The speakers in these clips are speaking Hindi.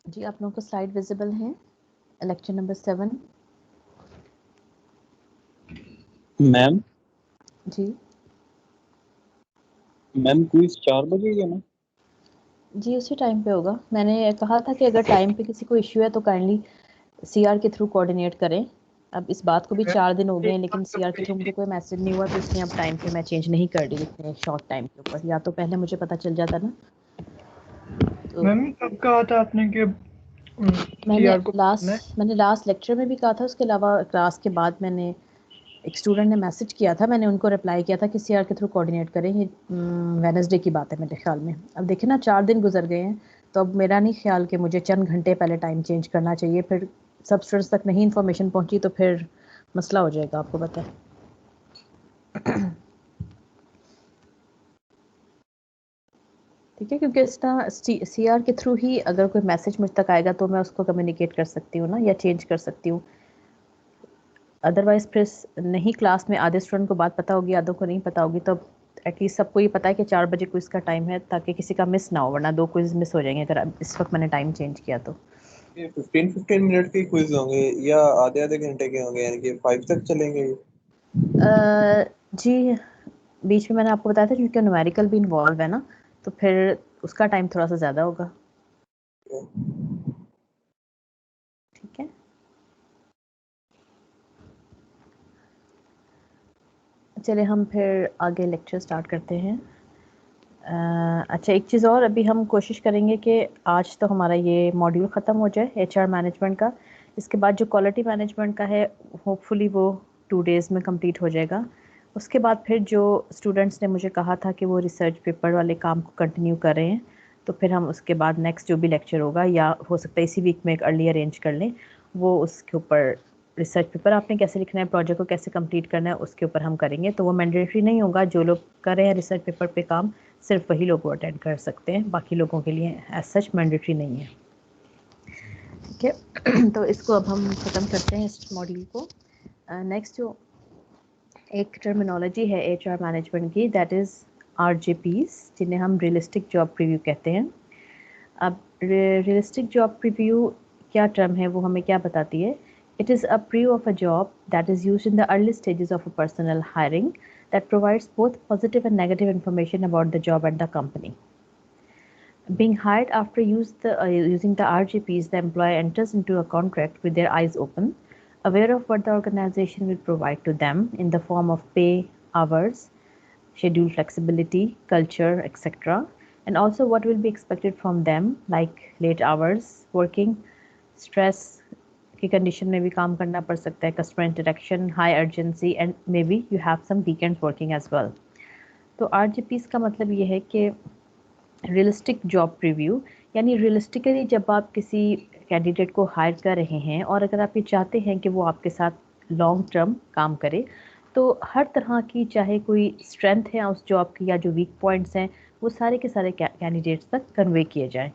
जी आप लोगों को स्लाइड विजिबल है? Lecture number 7। मैम जी मैम क्विज 4 बजे है ना? जी उसी टाइम पे होगा। मैंने कहा था कि अगर टाइम पे किसी को इश्यू है तो काइंडली सीआर के थ्रू कोऑर्डिनेट करें। अब इस बात को भी 4 दिन हो गए हैं लेकिन सीआर के थ्रू मुझे कोई मैसेज नहीं हुआ, तो इसलिए अब टाइम पे मैं चेंज नहीं कर रही इतने शॉर्ट टाइम के ऊपर। या तो पहले मुझे पता चल जाता ना। तो मैम कब कहा था आपने कि सीआर को पूछना है? मैंने लास्ट लेक्चर में भी कहा था, उसके अलावा क्लास के बाद मैंने एक स्टूडेंट ने मैसेज किया था, मैंने उनको रिप्लाई किया था कि सीआर के थ्रू कोऑर्डिनेट करें। ये वेडनेसडे की बात है मेरे ख्याल में। अब देखिए ना 4 दिन गुजर गए हैं, तो अब मेरा नहीं ख्याल कि मुझे चंद घंटे पहले टाइम चेंज करना चाहिए। फिर सब स्टूडेंट्स तक नहीं इन्फॉर्मेशन पहुंची तो फिर मसला हो जाएगा, आपको पता है। ठीक है, क्योंकि इस तरह सीआर के थ्रू ही अगर कोई मैसेज मुझ तक आएगा तो मैं उसको कम्युनिकेट कर सकती हूँ ना, या चेंज कर सकती हूँ। अदरवाइज फिर नहीं क्लास में आधे स्टूडेंट को बात पता होगी, आधों को नहीं पता होगी, तो एटलीस्ट सबको ये पता है कि 4 बजे क्विज का टाइम है, ताकि किसी का मिस ना हो, वरना 2 क्विज मिस हो जाएंगे अगर इस वक्त मैंने टाइम चेंज किया तो। ये 15 मिनट के क्विज होंगे या आधे आधे घंटे के होंगे, यानी कि 5 तक चलेंगे? जी बीच में मैंने आपको बताया था क्योंकि न्यूमेरिकल भी इन्वॉल्व है ना, तो फिर उसका टाइम थोड़ा सा ज़्यादा होगा। ठीक है, चलिए हम फिर आगे लेक्चर स्टार्ट करते हैं। अच्छा एक चीज़ और, अभी हम कोशिश करेंगे कि आज तो हमारा ये मॉड्यूल ख़त्म हो जाए एचआर मैनेजमेंट का। इसके बाद जो क्वालिटी मैनेजमेंट का है होपफुली वो 2 डेज़ में कंप्लीट हो जाएगा। उसके बाद फिर जो स्टूडेंट्स ने मुझे कहा था कि वो रिसर्च पेपर वाले काम को कंटिन्यू कर रहे हैं, तो फिर हम उसके बाद नेक्स्ट जो भी लेक्चर होगा, या हो सकता है इसी वीक में एक अर्ली अरेंज कर लें, वो उसके ऊपर रिसर्च पेपर आपने कैसे लिखना है, प्रोजेक्ट को कैसे कंप्लीट करना है, उसके ऊपर हम करेंगे। तो वो मैंडेटरी नहीं होगा, जो लोग कर रहे हैं रिसर्च पेपर पे काम सिर्फ वही लोग वो अटेंड कर सकते हैं, बाकी लोगों के लिए एज सच मैंडेटरी नहीं है। ठीक है, तो इसको अब हम ख़त्म करते हैं इस मॉड्यूल को। नेक्स्ट जो एक टर्मिनोलॉजी है एचआर मैनेजमेंट की, दैट इज़ आरजेपीज़, जिन्हें हम रियलिस्टिक जॉब प्रीव्यू कहते हैं। अब रियलिस्टिक जॉब प्रीव्यू क्या टर्म है, वो हमें क्या बताती है? It is a preview of a job that is used in the early stages of a personal hiring that provides both positive and negative information about the job and the company. Being hired after using the RGPs, the employee enters into a contract with their eyes open, aware of what the organization will provide to them in the form of pay, hours, schedule flexibility, culture, etc., and also what will be expected from them, like late hours working, stress की कंडीशन में भी काम करना पड़ सकता है, customer interaction, high urgency, and may be you have some weekend working as well. तो आरजीपीज़ का मतलब ये है कि रियलिस्टिक जॉब प्रीव्यू, यानी रियलिस्टिकली जब आप किसी कैंडिडेट को हायर कर रहे हैं और अगर आप ये चाहते हैं कि वो आपके साथ लॉन्ग टर्म काम करे, तो हर तरह की चाहे कोई स्ट्रेंथ है उस जॉब की या जो वीक पॉइंट्स हैं, वो सारे के सारे कैंडिडेट्स तक कन्वे किए जाएं।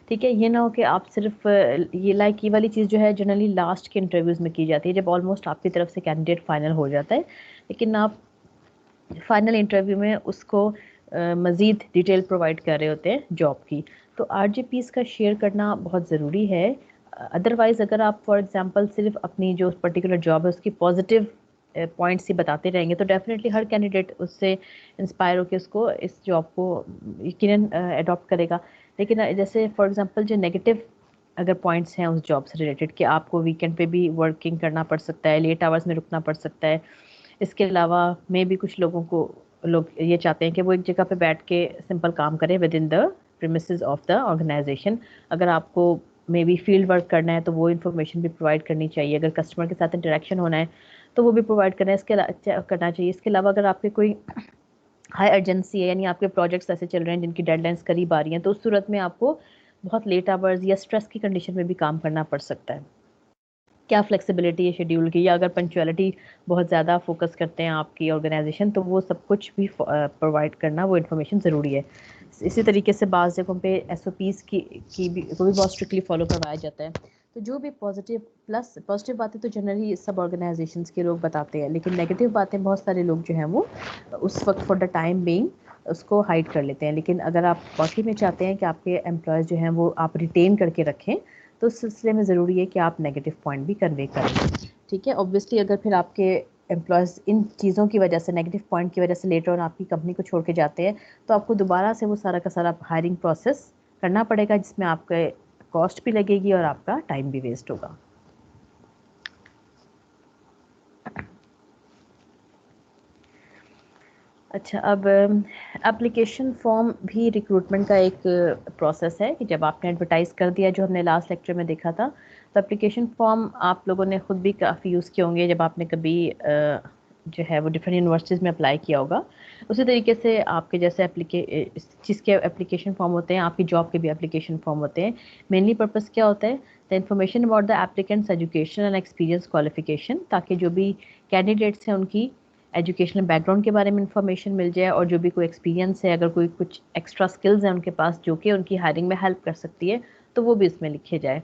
ठीक है, ये ना हो कि आप सिर्फ ये वाली चीज़ जो है जनरली लास्ट के इंटरव्यूज़ में की जाती है, जब ऑलमोस्ट आपकी तरफ से कैंडिडेट फाइनल हो जाता है, लेकिन आप फाइनल इंटरव्यू में उसको मज़ीद डिटेल प्रोवाइड कर रहे होते हैं जॉब की। तो आरजीपीज़ का शेयर करना बहुत ज़रूरी है। अदरवाइज़ अगर आप फॉर एग्जांपल सिर्फ अपनी जो पर्टिकुलर जॉब है उसकी पॉजिटिव पॉइंट्स ही बताते रहेंगे, तो डेफिनेटली हर कैंडिडेट उससे इंस्पायर होकर उसको इस जॉब को यकीनन अडॉप्ट करेगा। लेकिन जैसे फॉर एग्जांपल जो नेगेटिव अगर पॉइंट्स हैं उस जॉब से रिलेटेड कि आपको वीकेंड पे भी वर्किंग करना पड़ सकता है, लेट आवर्स में रुकना पड़ सकता है, इसके अलावा मे भी कुछ लोग ये चाहते हैं कि वो एक जगह पे बैठ के सिंपल काम करें within the premises of the organization. अगर आपको मे बी फील्ड वर्क करना है तो वो इन्फॉर्मेशन भी प्रोवाइड करनी चाहिए, अगर कस्टमर के साथ इंटरेक्शन होना है तो वो भी प्रोवाइड करना चाहिए। इसके अलावा अगर आपके कोई हाई अर्जेंसी है, यानी आपके प्रोजेक्ट्स ऐसे चल रहे हैं जिनकी डेडलाइंस करीब आ रही हैं, तो उस सूरत में आपको बहुत लेट आवर्स या स्ट्रेस की कंडीशन में भी काम करना पड़ सकता है। क्या फ्लेक्सिबिलिटी है शेड्यूल की, या अगर पंक्चुअलिटी बहुत ज़्यादा फोकस करते हैं आपकी ऑर्गेनाइजेशन, तो वो सब कुछ भी प्रोवाइड करना, वो इन्फॉर्मेशन ज़रूरी है। इसी तरीके से बाज़ जगहों पे एसओपीज़ की भी को भी बहुत स्ट्रिक्टली फॉलो करवाया जाता है। तो जो भी पॉजिटिव बातें तो जनरली सब ऑर्गेनाइजेशंस के लोग बताते हैं, लेकिन नेगेटिव बातें बहुत सारे लोग जो हैं वो उस वक्त फॉर द टाइम बीइंग उसको हाइड कर लेते हैं। लेकिन अगर आप वाकई में चाहते हैं कि आपके एम्प्लॉयज़ जो हैं वो आप रिटेन करके रखें, तो उस सिलसिले में ज़रूरी है कि आप नेगेटिव पॉइंट भी कन्वे करें। ठीक है, ऑब्वियसली अगर फिर आपके एम्प्लॉयज़ इन चीज़ों की वजह से, नेगेटिव पॉइंट की वजह से लेटर ऑन आपकी कंपनी को छोड़ के जाते हैं, तो आपको दोबारा से वो सारा का सारा हायरिंग प्रोसेस करना पड़ेगा, जिसमें आपके कॉस्ट भी लगेगी और आपका टाइम भी वेस्ट होगा। अच्छा, अब एप्लीकेशन फॉर्म भी रिक्रूटमेंट का एक प्रोसेस है कि जब आपने एडवर्टाइज़ कर दिया, जो हमने लास्ट लेक्चर में देखा था, तो एप्लीकेशन फॉर्म आप लोगों ने ख़ुद भी काफ़ी यूज़ किए होंगे जब आपने कभी जो है वो डिफरेंट यूनिवर्सिटीज़ में अप्लाई किया होगा। उसी तरीके से आपके जैसे जिसके एप्लीकेशन फॉर्म होते हैं, आपकी जॉब के भी एप्लीकेशन फॉर्म होते हैं। मेनली पर्पस क्या होता है? The information about the applicants education and experience qualification, ताकि जो भी कैंडिडेट्स हैं उनकी एजुकेशनल बैकग्राउंड के बारे में इंफॉर्मेशन मिल जाए, और जो भी कोई एक्सपीरियंस है, अगर कोई कुछ एक्स्ट्रा स्किल्स हैं उनके पास जो कि उनकी हायरिंग में हेल्प कर सकती है, तो वो भी इसमें लिखे जाए।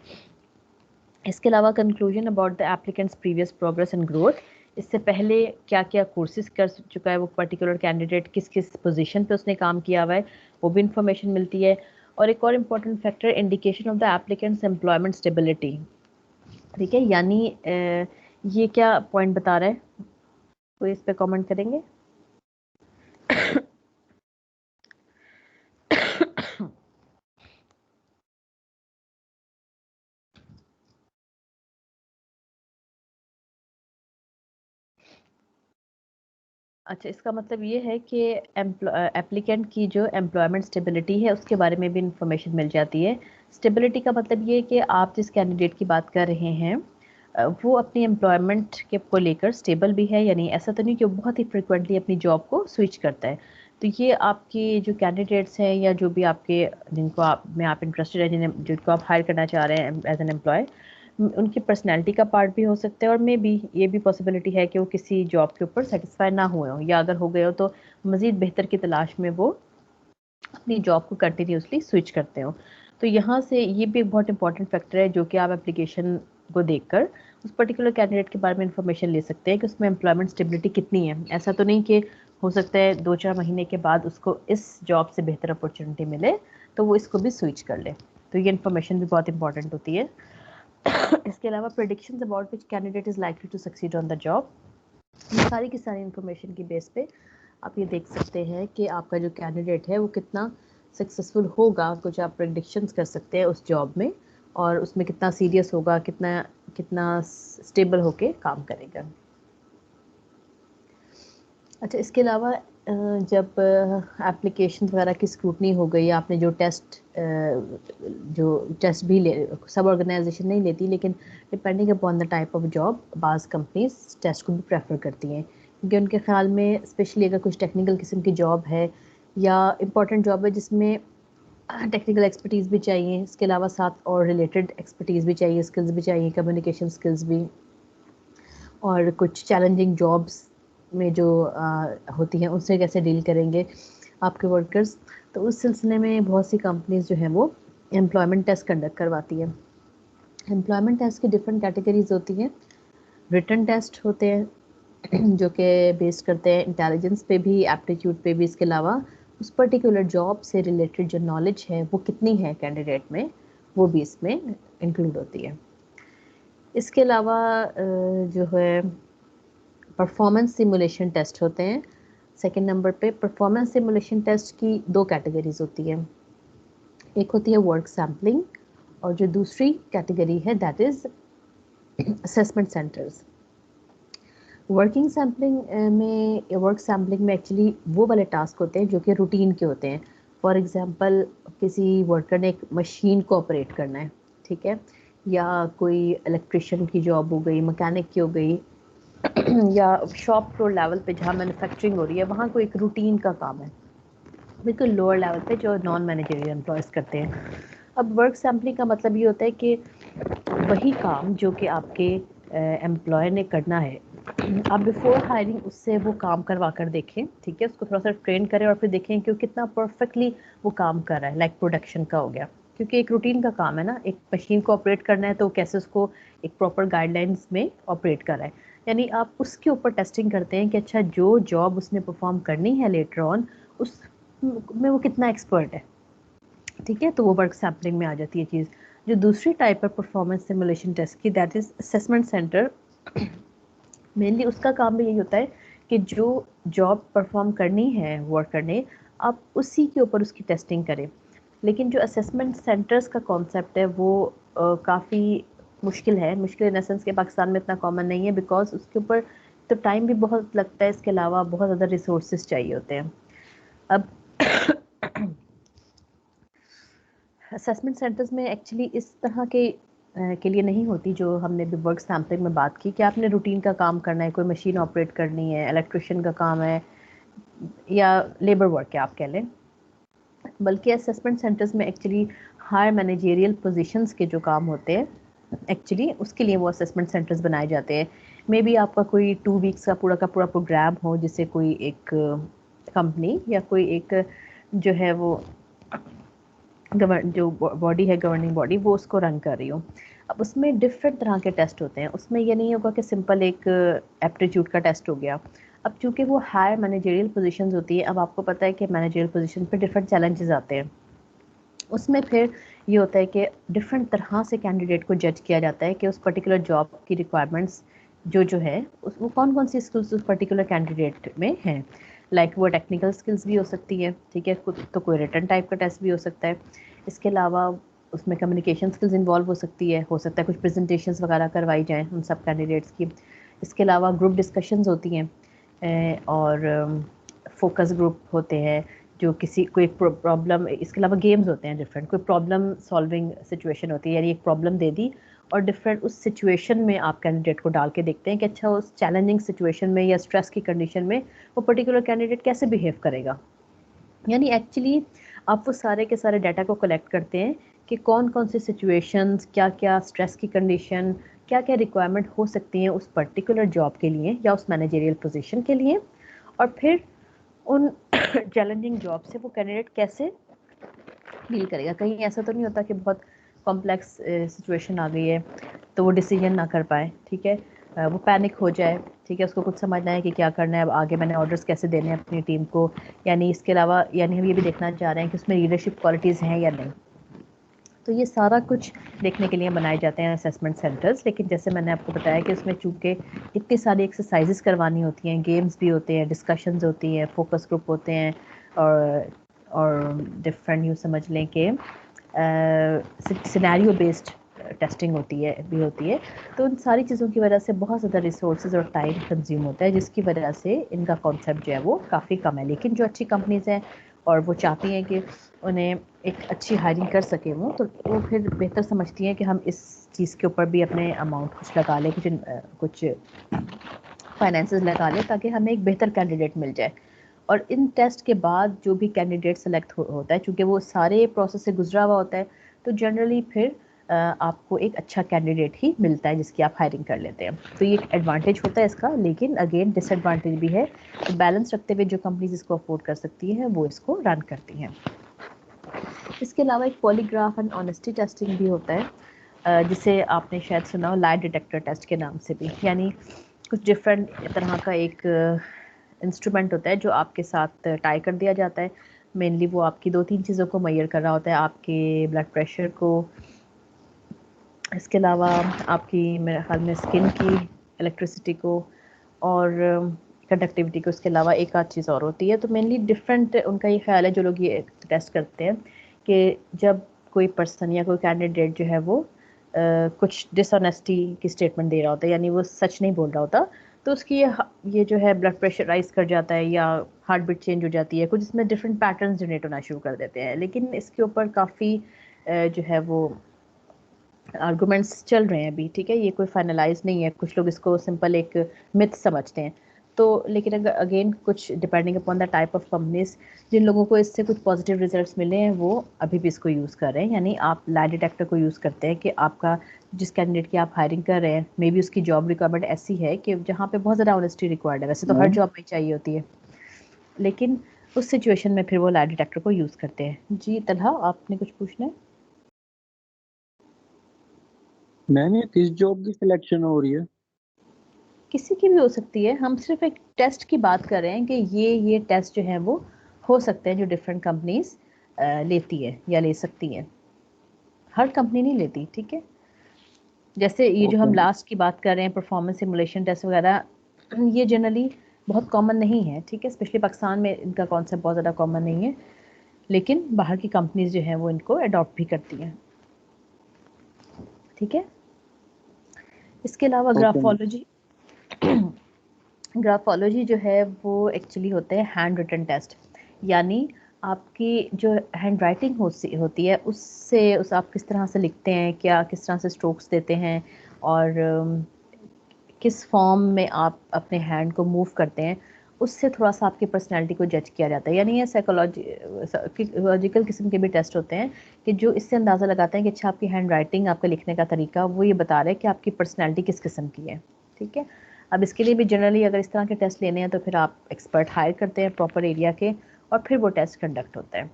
इसके अलावा conclusion about the applicants previous progress and growth, इससे पहले क्या क्या कोर्सेज कर चुका है वो पर्टिकुलर कैंडिडेट, किस किस पोजीशन पे उसने काम किया हुआ है, वो भी इंफॉर्मेशन मिलती है। और एक और important factor, indication of the applicants employment stability. ठीक है, यानी ये क्या पॉइंट बता रहा है, कोई इस पे कमेंट करेंगे? अच्छा, इसका मतलब ये है कि एप्लीकेंट की जो एम्प्लॉयमेंट स्टेबिलिटी है उसके बारे में भी इंफॉर्मेशन मिल जाती है। स्टेबिलिटी का मतलब ये है कि आप जिस कैंडिडेट की बात कर रहे हैं वो अपनी एम्प्लॉयमेंट के को लेकर स्टेबल भी है, यानी ऐसा तो नहीं कि वो बहुत ही फ्रिक्वेंटली अपनी जॉब को स्विच करता है। तो ये आपके जो कैंडिडेट्स हैं या जो भी आपके जिनको आप इंटरेस्टेड है, जिनको आप हायर करना चाह रहे हैं एज एन एम्प्लॉय, उनकी पर्सनैलिटी का पार्ट भी हो सकता है, और मे बी ये भी पॉसिबिलिटी है कि वो किसी जॉब के ऊपर सेटिस्फाई ना हुए हो, या अगर हो गए हो तो मज़ीद बेहतर की तलाश में वो अपनी जॉब को कंटिन्यूसली स्विच करते हो। तो यहाँ से ये भी एक बहुत इंपॉर्टेंट फैक्टर है जो कि आप एप्लीकेशन को देखकर उस पर्टिकुलर कैंडिडेट के बारे में इंफॉर्मेशन ले सकते हैं कि उसमें एम्प्लॉयमेंट स्टेबिलिटी कितनी है। ऐसा तो नहीं कि हो सकता है 2-4 महीने के बाद उसको इस जॉब से बेहतर अपॉर्चुनिटी मिले तो वो इसको भी स्विच कर ले, तो ये इन्फॉर्मेशन भी बहुत इंपॉर्टेंट होती है। इसके अलावा predictions about which candidate is likely to succeed on the job, ये सारी की सारी इन्फॉर्मेशन की बेस पे आप ये देख सकते हैं कि आपका जो कैंडिडेट है वो कितना सक्सेसफुल होगा। कुछ आप प्रेडिक्शंस कर सकते हैं उस जॉब में, और उसमें कितना सीरियस होगा, कितना स्टेबल होके काम करेगा। अच्छा, इसके अलावा जब एप्लीकेशन वगैरह की स्क्रूटनी हो गई, आपने जो टेस्ट भी सब ऑर्गेनाइजेशन नहीं लेती, लेकिन depending upon the type of job बाज़ कंपनीज टेस्ट को भी प्रेफर करती हैं, क्योंकि उनके ख्याल में स्पेशली अगर कुछ टेक्निकल किस्म की जॉब है या इम्पॉर्टेंट जॉब है जिसमें टेक्निकल एक्सपर्टीज़ भी चाहिए, इसके अलावा साथ और रिलेटेड एक्सपर्टीज़ भी चाहिए, स्किल्स भी चाहिए, कम्युनिकेशन स्किल्स भी, और कुछ चैलेंजिंग जॉब्स में जो होती हैं उनसे कैसे डील करेंगे आपके वर्कर्स। तो उस सिलसिले में बहुत सी कंपनीज जो हैं वो एम्प्लॉयमेंट टेस्ट कंडक्ट करवाती है। एम्प्लॉयमेंट टेस्ट की डिफरेंट कैटेगरीज होती हैं। रिटन टेस्ट होते हैं जो कि बेस्ड करते हैं इंटेलिजेंस पे भी, एप्टीट्यूड पे भी। इसके अलावा उस पर्टिकुलर जॉब से रिलेटेड जो नॉलेज है वो कितनी है कैंडिडेट में, वो भी इसमें इंक्लूड होती है। इसके अलावा जो है परफॉर्मेंस सिमुलेशन टेस्ट होते हैं। सेकंड नंबर पे परफॉर्मेंस सिमुलेशन टेस्ट की 2 कैटेगरीज होती है, एक होती है वर्क सैम्पलिंग, और जो दूसरी कैटेगरी है that is assessment centres. Work sampling में एक्चुअली वो वाले टास्क होते हैं जो कि रूटीन के होते हैं। फॉर एग्जांपल, किसी वर्कर ने एक मशीन को ऑपरेट करना है, ठीक है, या कोई इलेक्ट्रिशियन की जॉब हो गई, मैकेनिक की हो गई, या शॉप फ्लोर लेवल पे जहाँ मैन्युफैक्चरिंग हो रही है वहाँ कोई एक रूटीन का काम है, बिल्कुल लोअर लेवल पे जो नॉन मैनेजरियल एम्प्लॉयज़ करते हैं। अब वर्क सैम्पलिंग का मतलब ये होता है कि वही काम जो कि आपके एम्प्लॉयर ने करना है, आप बिफोर हायरिंग उससे वो काम करवा कर देखें, ठीक है, उसको थोड़ा सा ट्रेन करें और फिर देखें कि वो कितना परफेक्टली वो काम कर रहा है। लाइक प्रोडक्शन का हो गया, क्योंकि एक रूटीन का काम है ना, एक मशीन को ऑपरेट करना है तो कैसे उसको एक प्रॉपर गाइडलाइंस में ऑपरेट कर रहा है, यानी आप उसके ऊपर टेस्टिंग करते हैं कि अच्छा जो जॉब उसने परफॉर्म करनी है लेटर ऑन, उस में वो कितना एक्सपर्ट है, ठीक है, तो वो वर्क सैम्पलिंग में आ जाती है चीज़। जो दूसरी टाइप है परफॉर्मेंस सिमुलेशन टेस्ट की, that is assessment centre. Mainly उसका काम भी यही होता है कि जो जॉब परफॉर्म करनी है वर्कर ने, आप उसी के ऊपर उसकी टेस्टिंग करें। लेकिन जो असेसमेंट सेंटर्स का कॉन्सेप्ट है वो काफ़ी मुश्किल है। मुश्किल इन एसेंस के पाकिस्तान में इतना कॉमन नहीं है, बिकॉज उसके ऊपर तो टाइम भी बहुत लगता है, इसके अलावा बहुत ज़्यादा रिसोर्सेज चाहिए होते हैं। अब असेसमेंट सेंटर्स में एक्चुअली इस तरह के लिए नहीं होती जो हमने भी वर्क सैम्पलिंग में बात की कि आपने रूटीन का काम करना है, कोई मशीन ऑपरेट करनी है, इलेक्ट्रिशियन का काम है या लेबर वर्क है आप कह लें। बल्कि असेसमेंट सेंटर्स में एक्चुअली हायर मैनेजेरियल पोजीशंस के जो काम होते हैं, एक्चुअली उसके लिए वो असेसमेंट सेंटर्स बनाए जाते हैं। मे बी आपका कोई 2 वीक्स का पूरा प्रोग्राम हो, जिससे कोई एक कंपनी या कोई एक जो है वो जो बॉडी है, गवर्निंग बॉडी, वो उसको रन कर रही हो। अब उसमें डिफरेंट तरह के टेस्ट होते हैं। उसमें ये नहीं होगा कि सिंपल एक एप्टीट्यूड का टेस्ट हो गया। अब चूंकि वो हायर मैनेजरियल पोजीशंस होती है, अब आपको पता है कि मैनेजरियल पोजीशन पे डिफरेंट चैलेंजेस आते हैं। उसमें फिर ये होता है कि डिफरेंट तरह से कैंडिडेट को जज किया जाता है कि उस पर्टिकुलर जॉब की रिक्वायरमेंट्स जो है वो कौन कौन सी स्किल्स उस पर्टिकुलर कैंडिडेट में हैं। लाइक वो टेक्निकल स्किल्स भी हो सकती है, ठीक है, तो कोई रिटन टाइप का टेस्ट भी हो सकता है। इसके अलावा उसमें कम्युनिकेशन स्किल्स इन्वॉल्व हो सकता है कुछ प्रेजेंटेशंस वगैरह करवाई जाएँ उन सब कैंडिडेट्स की। इसके अलावा ग्रुप डिस्कशंस होती हैं और फोकस ग्रुप होते हैं जो किसी कोई प्रॉब्लम, इसके अलावा गेम्स होते हैं डिफरेंट, कोई प्रॉब्लम सॉल्विंग सिचुएशन होती है, यानी एक प्रॉब्लम दे दी और डिफरेंट उस सिचुएशन में आप कैंडिडेट को डाल के देखते हैं कि अच्छा उस चैलेंजिंग सिचुएशन में या स्ट्रेस की कंडीशन में वो पर्टिकुलर कैंडिडेट कैसे बिहेव करेगा। यानी एक्चुअली आप वो सारे के सारे डाटा को कलेक्ट करते हैं कि कौन कौन सी सिचुएशंस, क्या क्या स्ट्रेस की कंडीशन, क्या क्या रिक्वायरमेंट हो सकती हैं उस पर्टिकुलर जॉब के लिए या उस मैनेजरियल पोजीशन के लिए, और फिर उन चैलेंजिंग जॉब से वो कैंडिडेट कैसे डील करेगा। कहीं ऐसा तो नहीं होता कि बहुत कॉम्प्लेक्स सिचुएशन आ गई है तो वो डिसीजन ना कर पाए, ठीक है, वो पैनिक हो जाए, ठीक है, उसको कुछ समझना है कि क्या करना है, अब आगे मैंने ऑर्डर्स कैसे देने हैं अपनी टीम को। यानी इसके अलावा यानी हम ये भी देखना चाह रहे हैं कि उसमें लीडरशिप क्वालिटीज़ हैं या नहीं। तो ये सारा कुछ देखने के लिए बनाए जाते हैं असेसमेंट सेंटर्स। लेकिन जैसे मैंने आपको बताया कि उसमें चूँकि इतनी सारी एक्सरसाइजेस करवानी होती हैं, गेम्स भी होते हैं, डिस्कशंस होती हैं, फोकस ग्रुप होते हैं और डिफरेंट यूँ समझ लें कि सिनेरियो बेस्ड टेस्टिंग होती है। तो उन सारी चीज़ों की वजह से बहुत ज़्यादा रिसोर्सेज और टाइम कंज्यूम होता है, जिसकी वजह से इनका कॉन्सेप्ट जो है वो काफ़ी कम है। लेकिन जो अच्छी कंपनीज़ हैं और वो चाहती हैं कि उन्हें एक अच्छी हायरिंग कर सके तो वो फिर बेहतर समझती हैं कि हम इस चीज़ के ऊपर भी अपने अमाउंट कुछ लगा लें, कुछ फाइनेंसेस लगा लें ताकि हमें एक बेहतर कैंडिडेट मिल जाए। और इन टेस्ट के बाद जो भी कैंडिडेट सेलेक्ट होता है, चूँकि वो सारे प्रोसेस से गुजरा हुआ होता है, तो जनरली फिर आपको एक अच्छा कैंडिडेट ही मिलता है जिसकी आप हायरिंग कर लेते हैं। तो ये एक एडवांटेज होता है इसका, लेकिन अगेन डिसएडवांटेज भी है। तो बैलेंस रखते हुए जो कंपनीज इसको अफोर्ड कर सकती हैं वो इसको रन करती हैं। इसके अलावा एक पॉलीग्राफ एंड ऑनेस्टी टेस्टिंग भी होता है, जिसे आपने शायद सुना हो लाई डिटेक्टर टेस्ट के नाम से भी। यानी कुछ डिफरेंट तरह का एक इंस्ट्रूमेंट होता है जो आपके साथ टाई कर दिया जाता है। मेनली वो आपकी 2-3 चीज़ों को मेजर कर रहा होता है, आपके ब्लड प्रेशर को, इसके अलावा आपकी मेरे ख्याल में स्किन की इलेक्ट्रिसिटी को और कंडक्टिविटी को। इसके अलावा एक आध चीज़ और होती है। तो मेनली डिफरेंट उनका ये ख्याल है जो लोग ये टेस्ट करते हैं कि जब कोई पर्सन या कोई कैंडिडेट जो है वो कुछ डिसऑनेस्टी की स्टेटमेंट दे रहा होता है, यानी वो सच नहीं बोल रहा होता, तो उसकी ये जो है ब्लड प्रेशर राइज कर जाता है या हार्ट बीट चेंज हो जाती है, कुछ इसमें डिफरेंट पैटर्न जनरेट होना शुरू कर देते हैं। लेकिन इसके ऊपर काफ़ी जो है वो आर्गूमेंट्स चल रहे हैं अभी, ठीक है, ये कोई फाइनलाइज नहीं है। कुछ लोग इसको सिंपल एक मिथ समझते हैं। तो लेकिन अगर अगेन कुछ depending upon the type of companies, जिन लोगों को इससे कुछ पॉजिटिव रिजल्ट्स मिले हैं वो अभी भी इसको यूज़ कर रहे हैं। यानी आप लाई डिटेक्टर को यूज़ करते हैं कि आपका जिस कैंडिडेट की आप हायरिंग कर रहे हैं, मे बी उसकी जॉब रिक्वायरमेंट ऐसी है कि जहाँ पे बहुत ज़्यादा ऑनेस्टी रिक्वायर्ड है। वैसे तो हर जॉब में चाहिए होती है, लेकिन उस सिचुएशन में फिर वो लाई डिटेक्टर को यूज़ करते हैं। जी तलहा, आपने कुछ पूछना है? मैंने किस जॉब की सिलेक्शन हो रही है? किसी की भी हो सकती है। हम सिर्फ एक टेस्ट की बात कर रहे हैं कि ये टेस्ट जो है वो हो सकते हैं जो डिफरेंट कंपनीज लेती है या ले सकती हैं, हर कंपनी नहीं लेती, ठीक है। जैसे ये जो हम ओके। लास्ट की बात कर रहे हैं परफॉर्मेंस सिमुलेशन टेस्ट वगैरह, ये जनरली बहुत कॉमन नहीं है, ठीक है। स्पेशली पाकिस्तान में इनका कॉन्सेप्ट बहुत ज़्यादा कॉमन नहीं है, लेकिन बाहर की कंपनीज जो हैं वो इनको अडॉप्ट भी करती हैं, ठीक है। इसके अलावा ओके मैम। ग्राफोलॉजी ग्राफोलॉजी जो है वो एक्चुअली होते हैं हैंड रिटन टेस्ट, यानी आपकी जो हैंड राइटिंग होती है उससे आप किस तरह से लिखते हैं, क्या किस तरह से स्ट्रोक्स देते हैं, और किस फॉर्म में आप अपने हैंड को मूव करते हैं, उससे थोड़ा सा आपकी पर्सनैलिटी को जज किया जाता है। यानी ये साइकोलॉजिकल किस्म के भी टेस्ट होते हैं कि जो इससे अंदाज़ा लगाते हैं कि अच्छा आपकी हैंड राइटिंग, आपका लिखने का तरीका वो ये बता रहे हैं कि आपकी पर्सनैलिटी किस किस्म की है, ठीक है। अब इसके लिए भी जनरली अगर इस तरह के टेस्ट लेने हैं तो फिर आप एक्सपर्ट हायर करते हैं प्रॉपर एरिया के, और फिर वो टेस्ट कंडक्ट होता है।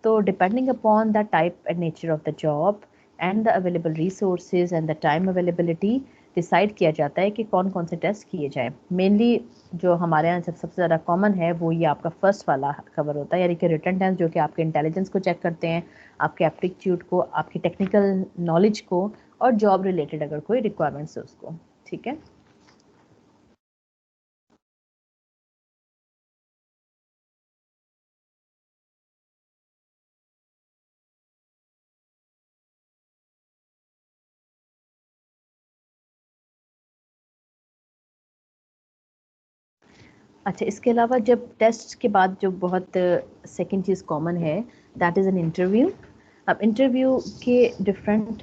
तो depending upon the type and nature of the job and the available resources and the time availability decide किया जाता है कि कौन कौन से टेस्ट किए जाएं। मेनली जो हमारे यहाँ सबसे ज़्यादा कॉमन है वो ये आपका फर्स्ट वाला कवर होता है, यानी कि रिटन टेस्ट, जो कि आपके इंटेलिजेंस को चेक करते हैं, आपके एप्टीट्यूड को, आपकी टेक्निकल नॉलेज को, और जॉब रिलेटेड अगर कोई रिक्वायरमेंट्स है उसको, ठीक है। अच्छा, इसके अलावा जब टेस्ट के बाद जो बहुत सेकंड चीज़ कॉमन है, दैट इज़ एन इंटरव्यू। अब इंटरव्यू के डिफरेंट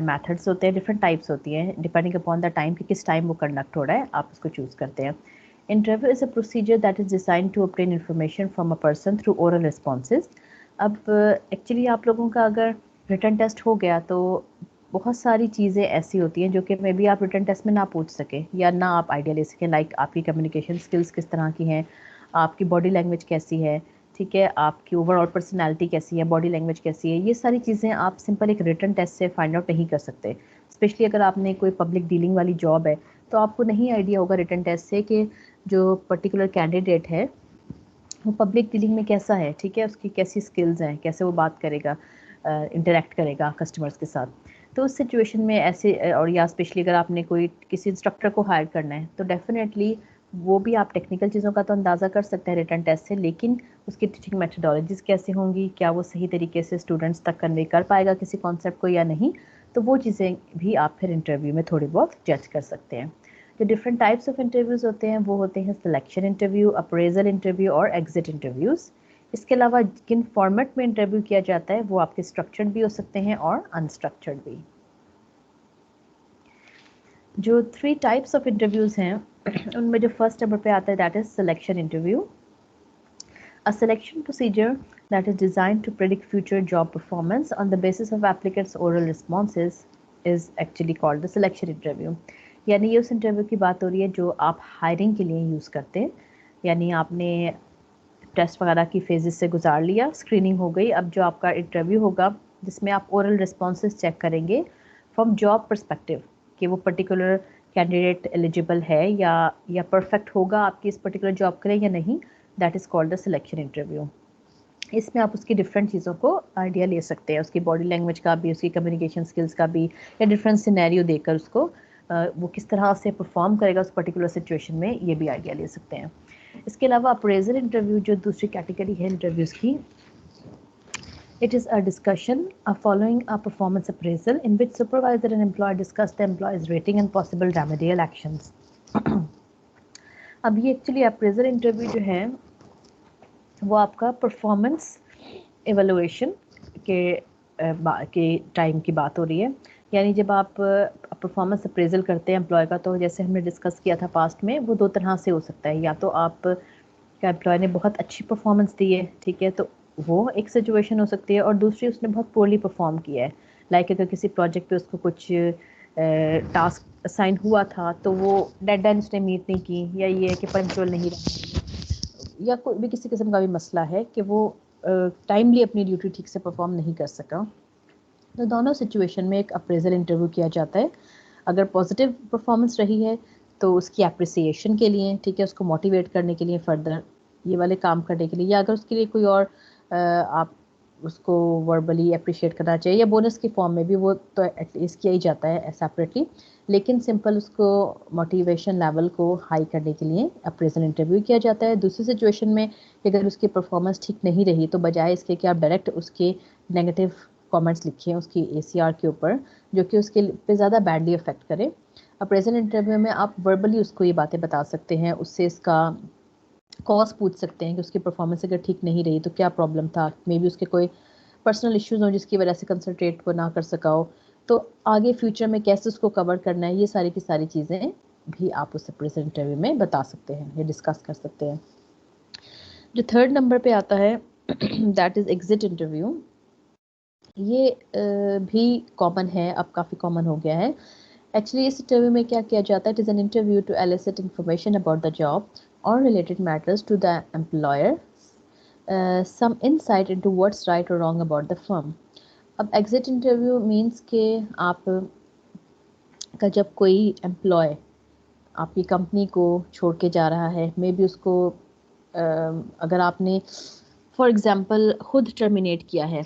मेथड्स होते हैं, डिफरेंट टाइप्स होती हैं, डिपेंडिंग अपॉन द टाइम कि किस टाइम वो कंडक्ट हो रहा है, आप उसको चूज़ करते हैं। Interview is a procedure that is design to obtain information from a person through oral responses. अब एक्चुअली आप लोगों का अगर रिटन टेस्ट हो गया तो बहुत सारी चीज़ें ऐसी होती हैं जो कि मे बी आप रिटन टेस्ट में ना पूछ सकें या ना आप आइडिया ले सकें, लाइक आपकी कम्युनिकेशन स्किल्स किस तरह की हैं, आपकी बॉडी लैंग्वेज कैसी है, ठीक है, आपकी ओवरऑल पर्सनालिटी कैसी है, बॉडी लैंग्वेज कैसी है, ये सारी चीज़ें आप सिंपल एक रिटन टेस्ट से फाइंड आउट नहीं कर सकते। स्पेशली अगर आपने कोई पब्लिक डीलिंग वाली जॉब है तो आपको नहीं आइडिया होगा रिटन टेस्ट से कि जो पर्टिकुलर कैंडिडेट है वो पब्लिक डीलिंग में कैसा है, ठीक है, उसकी कैसी स्किल्स हैं, कैसे वो बात करेगा, इंटरेक्ट करेगा कस्टमर्स के साथ। तो उस सिचुएशन में ऐसे और या स्पेशली अगर आपने कोई किसी इंस्ट्रक्टर को हायर करना है तो डेफिनेटली वो भी आप टेक्निकल चीज़ों का तो अंदाज़ा कर सकते हैं रिटन टेस्ट से, लेकिन उसकी टीचिंग मेथडोलॉजीज़ कैसे होंगी, क्या वो सही तरीके से स्टूडेंट्स तक कन्वे कर पाएगा किसी कॉन्सेप्ट को या नहीं, तो वो चीज़ें भी आप फिर इंटरव्यू में थोड़ी बहुत जज कर सकते हैं। जो डिफरेंट टाइप्स ऑफ इंटरव्यूज़ होते हैं वो होते हैं सिलेक्शन इंटरव्यू, अप्रेजल इंटरव्यू और एग्जिट इंटरव्यूज़। इसके अलावा किन फॉर्मेट में इंटरव्यू किया जाता है वो आपके स्ट्रक्चर्ड भी हो सकते हैं और अनस्ट्रक्चर्ड भी। जो 3 टाइप्स ऑफ इंटरव्यूज़ हैं उनमें जो फर्स्ट नंबर पे आता है that is selection interview. A selection procedure that is designed to predict future job performance on the basis of applicants' oral responses is actually called the selection interview। यानी ये उस इंटरव्यू की बात हो रही है जो आप हायरिंग के लिए यूज़ करते हैं, यानी आपने टेस्ट वगैरह की फेजेस से गुजार लिया, स्क्रीनिंग हो गई, अब जो आपका इंटरव्यू होगा जिसमें आप ओरल रिस्पॉन्सेज चेक करेंगे फ्रॉम जॉब पर्सपेक्टिव कि वो पर्टिकुलर कैंडिडेट एलिजिबल है या परफेक्ट होगा आपकी इस पर्टिकुलर जॉब के लिए या नहीं, that is called the selection interview. इसमें आप उसकी डिफरेंट चीज़ों को आइडिया ले सकते हैं, उसकी बॉडी लैंग्वेज का भी, उसकी कम्युनिकेशन स्किल्स का भी, या डिफरेंट सिनेरियो देकर उसको वो किस तरह से परफॉर्म करेगा उस पर्टिकुलर सिचुएशन में, ये भी आइडिया ले सकते हैं। इसके अलावा अप्रेजल इंटरव्यू जो दूसरी कैटेगरी है इंटरव्यूज़ की, it is a discussion following a performance appraisal in which supervisor and employer discuss the employee's rating and possible remedial actions। अब ये एक्चुअली अप्रेजल इंटरव्यू जो है वो आपका परफॉर्मेंस एवलुएशन के टाइम की बात हो रही है। यानी जब आप परफॉर्मेंस अप्रेजल करते हैं एम्प्लॉय का, तो जैसे हमने डिस्कस किया था पास्ट में, वो 2 तरह से हो सकता है। या तो आप का एम्प्लॉय ने बहुत अच्छी परफॉर्मेंस दी है, ठीक है, तो वो एक सिचुएशन हो सकती है, और दूसरी उसने बहुत पोरली परफॉर्म किया है, लाइक अगर किसी प्रोजेक्ट पे उसको कुछ टास्क असाइन हुआ था तो वो डेडलाइन उसने मीट नहीं की, या ये है कि पंक्चुअल नहीं रहा, या कोई भी किसी किस्म का भी मसला है कि वो टाइमली अपनी ड्यूटी ठीक से परफॉर्म नहीं कर सका, तो दोनों सिचुएशन में एक अप्रेजल इंटरव्यू किया जाता है। अगर पॉजिटिव परफॉर्मेंस रही है तो उसकी अप्रिसिएशन के लिए, ठीक है, उसको मोटिवेट करने के लिए फर्दर ये वाले काम करने के लिए, या अगर उसके लिए कोई और आप उसको वर्बली अप्रिशिएट करना चाहिए या बोनस की फॉर्म में भी, वो तो एटलीस्ट किया ही जाता है सेपरेटली, लेकिन सिंपल उसको मोटिवेशन लेवल को हाई करने के लिए अप्रेजल इंटरव्यू किया जाता है। दूसरी सिचुएशन में अगर उसकी परफॉर्मेंस ठीक नहीं रही तो बजाय इसके कि आप डायरेक्ट उसके नेगेटिव कमेंट्स लिखें उसकी ACR के ऊपर जो कि उसके पे ज़्यादा बैडली अफेक्ट करे, अप्रेजल इंटरव्यू में आप वर्बली उसको ये बातें बता सकते हैं, उससे इसका कॉज पूछ सकते हैं कि उसकी परफॉर्मेंस अगर ठीक नहीं रही तो क्या प्रॉब्लम था, मे बी उसके कोई पर्सनल इश्यूज हो जिसकी वजह से कंसंट्रेट वो ना कर सका हो, तो आगे फ्यूचर में कैसे उसको कवर करना है, ये सारी की सारी चीज़ें भी आप उस प्रेजेंट इंटरव्यू में बता सकते हैं या डिस्कस कर सकते हैं। जो थर्ड नंबर पे आता है दैट इज़ एग्जिट इंटरव्यू। ये भी कॉमन है, अब काफ़ी कॉमन हो गया है। एक्चुअली इस इंटरव्यू में क्या किया जाता है, it is an interview to elicit information about the job और related matters to the employer, some insight into what's right or wrong about the firm. अब एग्जिट इंटरव्यू मीन्स के आप का जब कोई एम्प्लॉय आपकी कंपनी को छोड़ के जा रहा है, मे बी उसको अगर आपने फॉर एग्जांपल खुद टर्मिनेट किया है,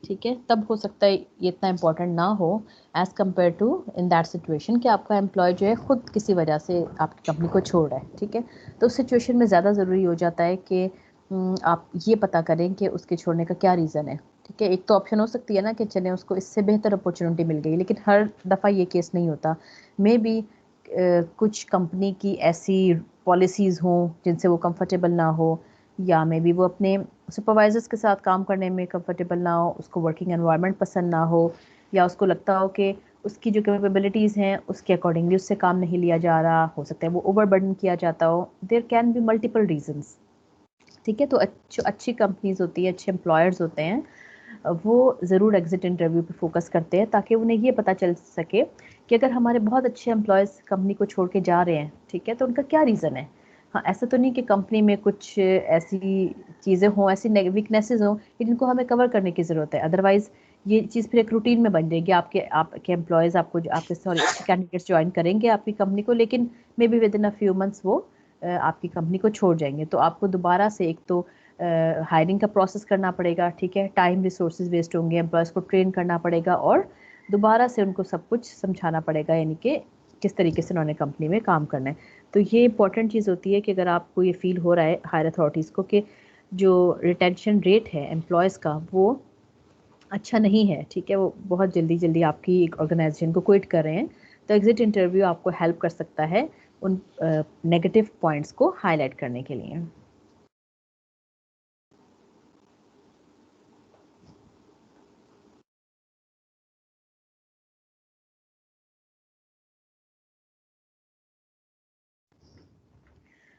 ठीक है, तब हो सकता है ये इतना इम्पोर्टेंट ना हो as compare to in that situation कि आपका एम्प्लॉय जो है खुद किसी वजह से आपकी कंपनी को छोड़ रहा है, ठीक है। तो उस सिचुएशन में ज़्यादा ज़रूरी हो जाता है कि आप ये पता करें कि उसके छोड़ने का क्या रीज़न है, ठीक है। एक तो ऑप्शन हो सकती है ना कि चले उसको इससे बेहतर अपॉर्चुनिटी मिल गई, लेकिन हर दफ़ा ये केस नहीं होता। मे बी कुछ कंपनी की ऐसी पॉलिसीज़ हों जिनसे वो कंफर्टेबल ना हो, या मे बी वो अपने सुपरवाइजर्स के साथ काम करने में कंफर्टेबल ना हो, उसको वर्किंग एनवायरनमेंट पसंद ना हो, या उसको लगता हो कि उसकी जो कैपेबिलिटीज़ हैं उसके अकॉर्डिंगली उससे काम नहीं लिया जा रहा, हो सकता है वो ओवरबर्डन किया जाता हो। There can be multiple reasons, ठीक है। तो अच्छी कंपनीज होती है, अच्छे एम्प्लॉयर्स होते हैं, वो ज़रूर एग्जिट इंटरव्यू पे फोकस करते हैं ताकि उन्हें ये पता चल सके कि अगर हमारे बहुत अच्छे एम्प्लॉयज़ कंपनी को छोड़ के जा रहे हैं, ठीक है, तो उनका क्या रीज़न है। हाँ, ऐसा तो नहीं कि कंपनी में कुछ ऐसी चीज़ें हों, ऐसी वीकनेसेस हों जिनको हमें कवर करने की ज़रूरत है, अदरवाइज़ ये चीज़ फिर एक रूटीन में बन जाएगी। आपके एम्प्लॉयज़ आपके कैंडिडेट्स ज्वाइन करेंगे आपकी कंपनी को, लेकिन may be with in a few months वो आपकी कंपनी को छोड़ जाएंगे। तो आपको दोबारा से एक तो हायरिंग का प्रोसेस करना पड़ेगा, ठीक है, टाइम रिसोर्सेज वेस्ट होंगे, एम्प्लॉयज़ को ट्रेन करना पड़ेगा और दोबारा से उनको सब कुछ समझाना पड़ेगा, यानी कि किस तरीके से उन्होंने कंपनी में काम करना है। तो ये इंपॉर्टेंट चीज़ होती है कि अगर आपको ये फील हो रहा है हायर अथॉरिटीज़ को कि जो रिटेंशन रेट है एम्प्लॉयज़ का वो अच्छा नहीं है, ठीक है, वो बहुत जल्दी आपकी एक ऑर्गेनाइजेशन को क्विट कर रहे हैं, तो एग्जिट इंटरव्यू आपको हेल्प कर सकता है उन नेगेटिव पॉइंट्स को हाईलाइट करने के लिए।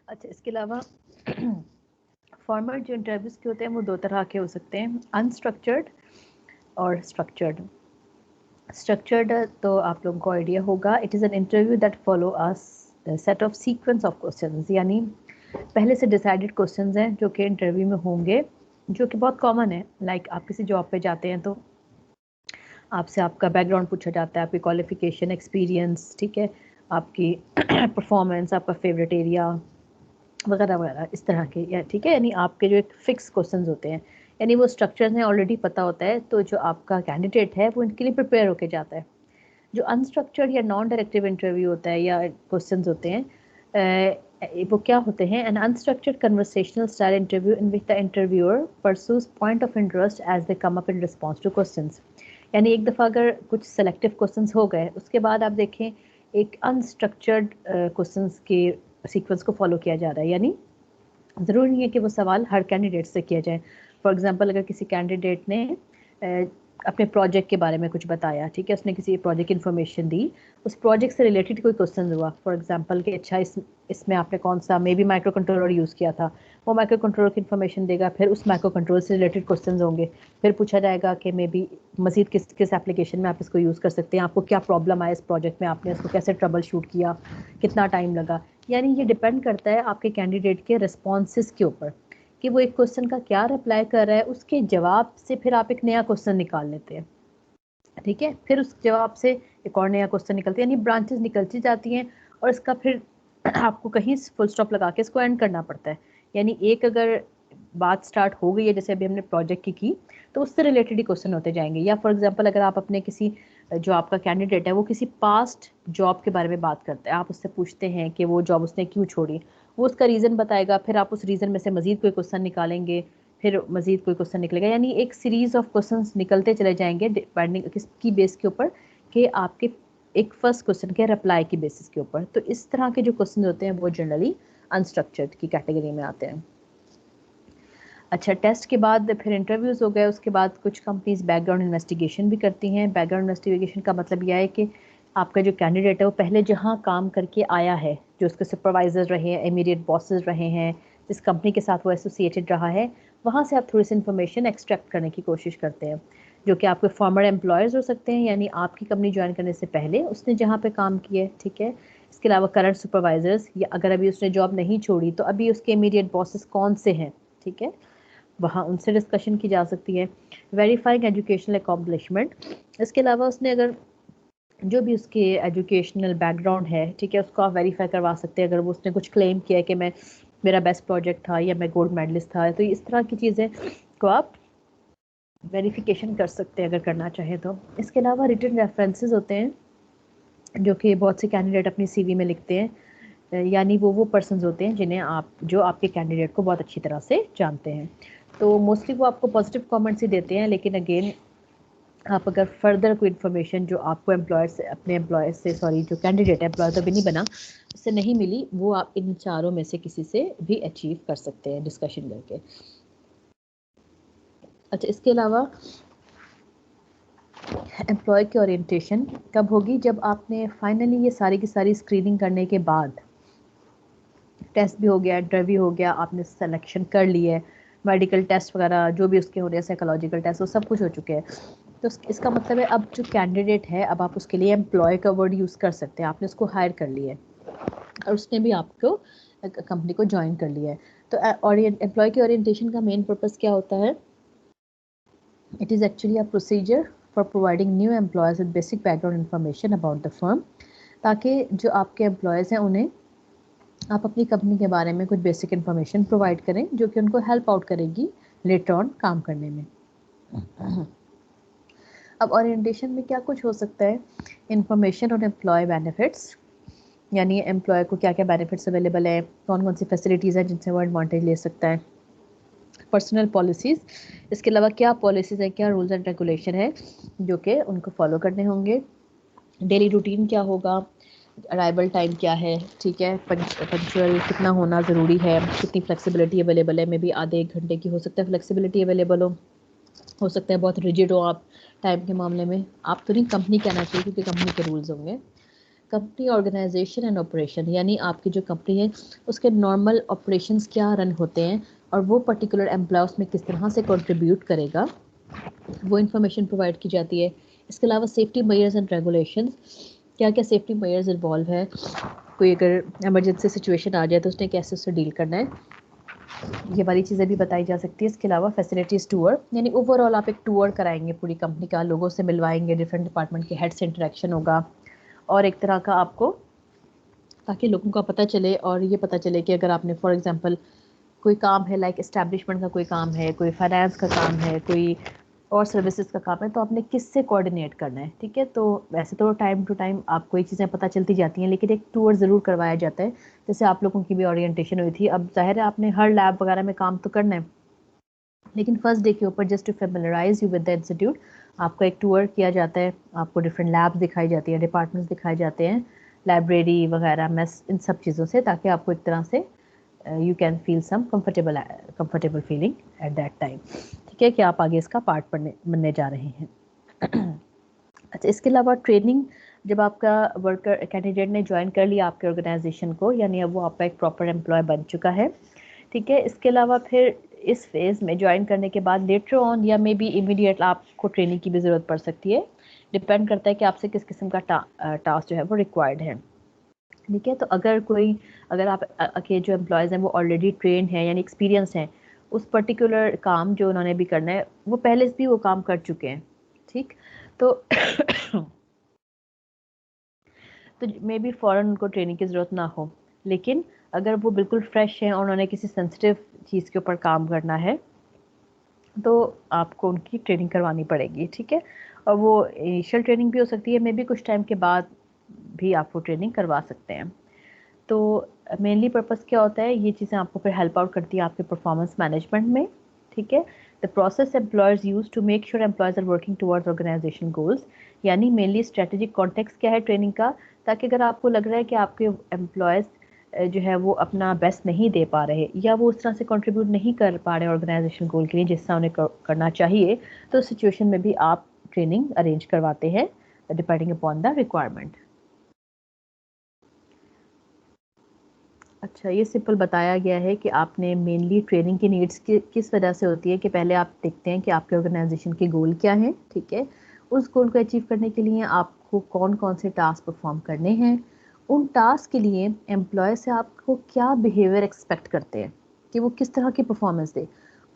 अच्छा, इसके अलावा फॉर्मल जो इंटरव्यूज़ के होते हैं वो दो तरह के हो सकते हैं, अनस्ट्रक्चर्ड और स्ट्रक्चर्ड। स्ट्रक्चर्ड तो आप लोगों को आइडिया होगा, it is an interview that follow a set of sequence of questions, यानी पहले से डिसाइडेड क्वेश्चंस हैं जो कि इंटरव्यू में होंगे, जो कि बहुत कॉमन है। लाइक आप किसी जॉब पे जाते हैं तो आपसे आपका बैकग्राउंड पूछा जाता है, आपकी क्वालिफिकेशन, एक्सपीरियंस, ठीक है, आपकी परफॉर्मेंस, आपका फेवरेट एरिया वगैरह वगैरह, इस तरह के, या ठीक है, यानी आपके जो एक फिक्स क्वेश्चंस होते हैं, यानी वो स्ट्रक्चर में ऑलरेडी पता होता है, तो जो आपका कैंडिडेट है वो इनके लिए प्रिपेयर होके जाता है। जो अनस्ट्रक्चर्ड या नॉन डायरेक्टिव इंटरव्यू होता है या क्वेश्चंस होते हैं, वो क्या होते हैं, an unstructured conversational style interview in which the interviewer pursues point of interest as they come up in response to questions. यानी एक दफ़ा अगर कुछ सेलेक्टिव क्वेश्चंस हो गए, उसके बाद आप देखें एक अनस्ट्रक्चर्ड क्वेश्चंस के सीक्वेंस को फॉलो किया जा रहा है, यानी ज़रूरी नहीं है कि वो सवाल हर कैंडिडेट से किया जाए। फॉर एग्जांपल अगर किसी कैंडिडेट ने अपने प्रोजेक्ट के बारे में कुछ बताया, ठीक है, उसने किसी प्रोजेक्ट की इन्फॉर्मेशन दी, उस प्रोजेक्ट से रिलेटेड कोई क्वेश्चन हुआ, फॉर एग्जांपल कि अच्छा इसमें आपने कौन सा may be micro controller use किया था, वो माइक्रो कंट्रोलर की इन्फॉर्मेशन देगा, फिर उस माइक्रो कंट्रोलर से रिलेटेड क्वेश्चन होंगे, फिर पूछा जाएगा कि मे बी मज़ीद किस किस एप्लीकेशन में आप इसको यूज़ कर सकते हैं, आपको क्या प्रॉब्लम आया इस प्रोजेक्ट में, आपने उसको कैसे ट्रबल शूट किया, कितना टाइम लगा। यानी ये डिपेंड करता है आपके कैंडिडेट के रिस्पॉन्सेस के ऊपर कि वो एक क्वेश्चन का क्या रिप्लाई कर रहा है, उसके जवाब से फिर आप एक नया क्वेश्चन निकाल लेते हैं, ठीक है, फिर उस जवाब से एक और नया क्वेश्चन निकलते हैं, यानी ब्रांचेस निकलती जाती हैं और इसका फिर आपको कहीं फुल स्टॉप लगा के इसको एंड करना पड़ता है। यानी एक अगर बात स्टार्ट हो गई है, जैसे अभी हमने प्रोजेक्ट की तो उससे रिलेटेड ही क्वेश्चन होते जाएंगे। या फॉर एग्जांपल अगर आप अपने किसी जो आपका कैंडिडेट है वो किसी पास्ट जॉब के बारे में बात करते हैं, आप उससे पूछते हैं कि वो जॉब उसने क्यों छोड़ी, वो उसका रीज़न बताएगा, फिर आप उस रीज़न में से मज़ीद कोई क्वेश्चन निकालेंगे, फिर मज़ीद कोई क्वेश्चन निकलेगा, यानी एक सीरीज़ ऑफ क्वेश्चंस निकलते चले जाएंगे डिपेंडिंग किसकी बेस के ऊपर, कि आपके एक फर्स्ट क्वेश्चन के रिप्लाई की बेसिस के ऊपर। तो इस तरह के जो क्वेश्चन होते हैं वो जनरली अनस्ट्रक्चर्ड की कैटेगरी में आते हैं। अच्छा, टेस्ट के बाद फिर इंटरव्यूज़ हो गए, उसके बाद कुछ कंपनीज बैकग्राउंड इन्वेस्टिगेशन भी करती हैं। बैकग्राउंड इन्वेस्टिगेशन का मतलब यह है कि आपका जो कैंडिडेट है वो पहले जहाँ काम करके आया है, जो उसके सुपरवाइजर रहे हैं, इमीडिएट बॉसेस रहे हैं, जिस कंपनी के साथ वो एसोसिएटेड रहा है, वहाँ से आप थोड़ी सी इन्फॉर्मेशन एक्सट्रैक्ट करने की कोशिश करते हैं, जो कि आपके फॉर्मर एम्प्लॉयज़ हो सकते हैं, यानी आपकी कंपनी ज्वाइन करने से पहले उसने जहाँ पे काम किया है, ठीक है। इसके अलावा करंट सुपरवाइजर्स, या अगर अभी उसने जॉब नहीं छोड़ी तो अभी उसके इमीडिएट बॉसेस कौन से हैं, ठीक है, वहाँ उनसे डिस्कशन की जा सकती है। वेरीफाइंग एजुकेशनल अकॉम्प्लिशमेंट, इसके अलावा उसने अगर जो भी उसके एजुकेशनल बैकग्राउंड है, ठीक है, उसको आप वेरीफाई करवा सकते हैं। अगर वो उसने कुछ क्लेम किया है कि मैं मेरा बेस्ट प्रोजेक्ट था या मैं गोल्ड मेडलिस्ट था, तो इस तरह की चीज़ें को आप वेरिफिकेशन कर सकते हैं अगर करना चाहें तो। इसके अलावा रिटन रेफरेंसेस होते हैं जो कि बहुत से कैंडिडेट अपनी सीवी में लिखते हैं, यानी वो पर्सन्स होते हैं जिन्हें आप जो आपके कैंडिडेट को बहुत अच्छी तरह से जानते हैं। तो मोस्टली वो आपको पॉजिटिव कमेंट्स ही देते हैं, लेकिन अगेन आप अगर फर्दर कोई इन्फॉर्मेशन जो आपको एम्प्लॉयर से अपने एम्प्लॉयर से जो कैंडिडेट है, एम्प्लॉयर तो भी नहीं बना, उससे नहीं मिली, वो आप इन चारों में से किसी से भी अचीव कर सकते हैं डिस्कशन करके। अच्छा, इसके अलावा एम्प्लॉय की ओरिएंटेशन कब होगी? जब आपने फाइनली ये सारी की सारी स्क्रीनिंग करने के बाद, टेस्ट भी हो गया, इंटरव्यू हो गया, आपने सिलेक्शन कर ली है, मेडिकल टेस्ट वगैरह जो भी उसके हो रहे हैं, साइकोलॉजिकल टेस्ट, वो सब कुछ हो चुके हैं। तो इसका मतलब है अब जो कैंडिडेट है, अब आप उसके लिए एम्प्लॉय का वर्ड यूज़ कर सकते हैं, आपने उसको हायर कर लिया है और उसने भी आपको कंपनी को ज्वाइन कर लिया है। तो एम्प्लॉय की ओरिएंटेशन का मेन पर्पज़ क्या होता है? It is actually a procedure for providing new employees with basic background information about the firm, ताकि जो आपके एम्प्लॉयज़ हैं उन्हें आप अपनी कंपनी के बारे में कुछ बेसिक इन्फॉर्मेशन प्रोवाइड करें, जो कि उनको हेल्प आउट करेगी लेटर ऑन काम करने में। अब ओरिएंटेशन में क्या कुछ हो सकता है? इन्फॉर्मेशन ऑन एम्प्लॉय बेनिफिट्स, यानी एम्प्लॉय को क्या क्या बेनिफिट्स अवेलेबल है, कौन कौन सी फैसिलिटीज़ हैं जिनसे वो एडवांटेज ले सकता है। पर्सनल पॉलिसीज़, इसके अलावा क्या पॉलिसीज़ हैं, क्या रूल्स एंड रेगुलेशन है जो कि उनको फॉलो करने होंगे। डेली रूटीन क्या होगा, अराइवल टाइम क्या है, ठीक है, पंक्चुअल कितना होना ज़रूरी है, कितनी फ्लेक्सिबिलिटी अवेलेबल है, मे बी आधे एक घंटे की हो सकता है फ्लेक्सिबिलिटी अवेलेबल हो सकता है बहुत रिजिड हो आप टाइम के मामले में, आप तो नहीं, कंपनी कहना चाहिए क्योंकि कंपनी के रूल्स होंगे। कंपनी ऑर्गेनाइजेशन एंड ऑपरेशन, यानी आपकी जो कंपनी है उसके नॉर्मल ऑपरेशंस क्या रन होते हैं और वो पर्टिकुलर एम्प्लॉय उसमें किस तरह से कंट्रीब्यूट करेगा, वो इन्फॉर्मेशन प्रोवाइड की जाती है। इसके अलावा सेफ्टी मेजर्स एंड रेगुलेशंस, क्या क्या सेफ्टी मेजर्स इन्वॉल्व है, कोई अगर इमरजेंसी सिचुएशन आ जाए तो उसने कैसे उससे डील करना है, ये वाली चीज़ें भी बताई जा सकती है। इसके अलावा फैसिलिटीज़ टूर, यानी ओवरऑल आप एक टूर कराएंगे पूरी कंपनी का, लोगों से मिलवाएंगे, डिफरेंट डिपार्टमेंट के हेड से इंटरेक्शन होगा, और एक तरह का आपको, ताकि लोगों का पता चले और ये पता चले कि अगर आपने फॉर एग्जांपल कोई काम है, लाइक इस्टेब्लिशमेंट का कोई काम है, कोई फाइनेंस का काम है, कोई और सर्विसेज का काम है, तो आपने किससे कोऑर्डिनेट करना है, ठीक है। तो वैसे तो टाइम टू टाइम आपको ये चीज़ें पता चलती जाती हैं, लेकिन एक टूर ज़रूर करवाया जाता है, जैसे आप लोगों की भी ओरिएंटेशन हुई थी। अब जाहिर है आपने हर लैब वगैरह में काम तो करना है, लेकिन फर्स्ट डे के ऊपर just to familiarize you with the institute, आपका एक टूर किया जाता है, आपको डिफरेंट लैब्स दिखाई जाती है, डिपार्टमेंट्स दिखाए जाते हैं, लाइब्रेरी वगैरह, मेस, इन सब चीज़ों से, ताकि आपको एक तरह से you can feel some comfortable feeling at that time, ठीक है, कि आप आगे इसका पार्ट बनने जा रहे हैं। अच्छा, इसके अलावा ट्रेनिंग, जब आपका वर्कर कैंडिडेट ने ज्वाइन कर लिया आपके ऑर्गेनाइजेशन को, यानी अब वो आपका एक प्रॉपर एम्प्लॉय बन चुका है, ठीक है। इसके अलावा फिर इस फेज़ में ज्वाइन करने के बाद लेटर ऑन या मे बी इमीडिएट आपको ट्रेनिंग की भी ज़रूरत पड़ सकती है, डिपेंड करता है कि आपसे किस किस्म का टास्क जो है वो रिक्वायर्ड है, ठीक है। तो अगर आप के जो एम्प्लॉयज़ हैं वो ऑलरेडी ट्रेन हैं, यानी एक्सपीरियंस हैं उस पर्टिकुलर काम जो उन्होंने भी करना है, वो पहले से भी वो काम कर चुके हैं, ठीक। तो तो मे बी फ़ौरन उनको ट्रेनिंग की ज़रूरत ना हो, लेकिन अगर वो बिल्कुल फ्रेश हैं और उन्होंने किसी सेंसिटिव चीज़ के ऊपर काम करना है तो आपको उनकी ट्रेनिंग करवानी पड़ेगी, ठीक है। और वो इनिशियल ट्रेनिंग भी हो सकती है, मे बी कुछ टाइम के बाद भी आप वो ट्रेनिंग करवा सकते हैं। तो मेनली पर्पस क्या होता है, ये चीज़ें आपको फिर हेल्प आउट करती है आपके परफॉर्मेंस मैनेजमेंट में, ठीक है। The process employers use to make sure employers are working towards organization goals, यानी मेनली स्ट्रेटेजिक कॉन्टेक्स्ट क्या है ट्रेनिंग का, ताकि अगर आपको लग रहा है कि आपके एम्प्लॉयज़ जो है वो अपना बेस्ट नहीं दे पा रहे या वो उस तरह से कंट्रीब्यूट नहीं कर पा रहे ऑर्गेनाइजेशन गोल के लिए जिस तरह उन्हें करना चाहिए, तो सिचुएशन में भी आप ट्रेनिंग अरेंज करवाते हैं डिपेंडिंग अपॉन द रिक्वायरमेंट। अच्छा, ये सिंपल बताया गया है कि आपने मेनली ट्रेनिंग की नीड्स किस वजह से होती है कि पहले आप देखते हैं कि आपके ऑर्गेनाइजेशन के गोल क्या हैं, ठीक है। उस गोल को अचीव करने के लिए आपको कौन कौन से टास्क परफॉर्म करने हैं, उन टास्क के लिए एम्प्लॉय से आपको क्या बिहेवियर एक्सपेक्ट करते हैं कि वो किस तरह की परफॉर्मेंस दे,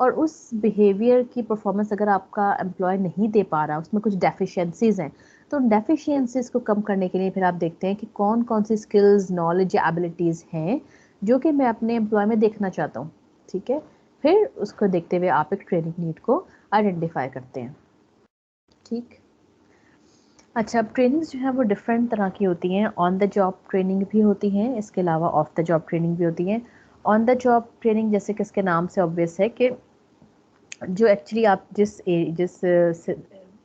और उस बिहेवियर की परफॉर्मेंस अगर आपका एम्प्लॉय नहीं दे पा रहा, उसमें कुछ डेफिशिएंसीज हैं, तो उन डेफिशिएंसीज को कम करने के लिए फिर आप देखते हैं कि कौन कौन सी स्किल्स, नॉलेज या एबिलिटीज़ हैं जो कि मैं अपने एम्प्लॉय में देखना चाहता हूँ, ठीक है। फिर उसको देखते हुए आप एक ट्रेनिंग नीड को आइडेंटिफाई करते हैं, ठीक। अच्छा, अब ट्रेनिंग्स जो है वो डिफरेंट तरह की होती हैं, ऑन द जॉब ट्रेनिंग भी होती हैं, इसके अलावा ऑफ द जॉब ट्रेनिंग भी होती हैं। ऑन द जॉब ट्रेनिंग जैसे कि इसके नाम से ऑब्वियस है कि जो एक्चुअली आप जिस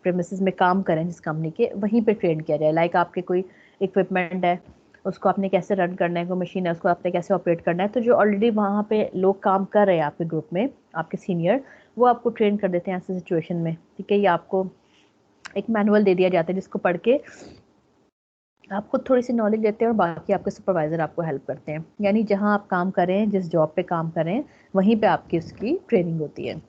प्रेमिसेस में काम करें, जिस कंपनी के, वहीं पे ट्रेन किया जाए। लाइक आपके कोई इक्विपमेंट है, उसको आपने कैसे रन करना है, कोई मशीन है उसको आपने कैसे ऑपरेट करना है, तो जो ऑलरेडी वहाँ पे लोग काम कर रहे हैं आपके ग्रुप में, आपके सीनियर, वो आपको ट्रेन कर देते हैं ऐसे सिचुएशन में, ठीक है। या आपको एक मैनुअल दे दिया जाता है जिसको पढ़ के आप खुद थोड़ी सी नॉलेज लेते हैं और बाकी आपके सुपरवाइज़र आपको हेल्प करते हैं। यानी जहाँ आप काम कर रहे हैं, जिस जॉब पे काम कर रहे हैं, वहीं पे आपकी उसकी ट्रेनिंग होती है।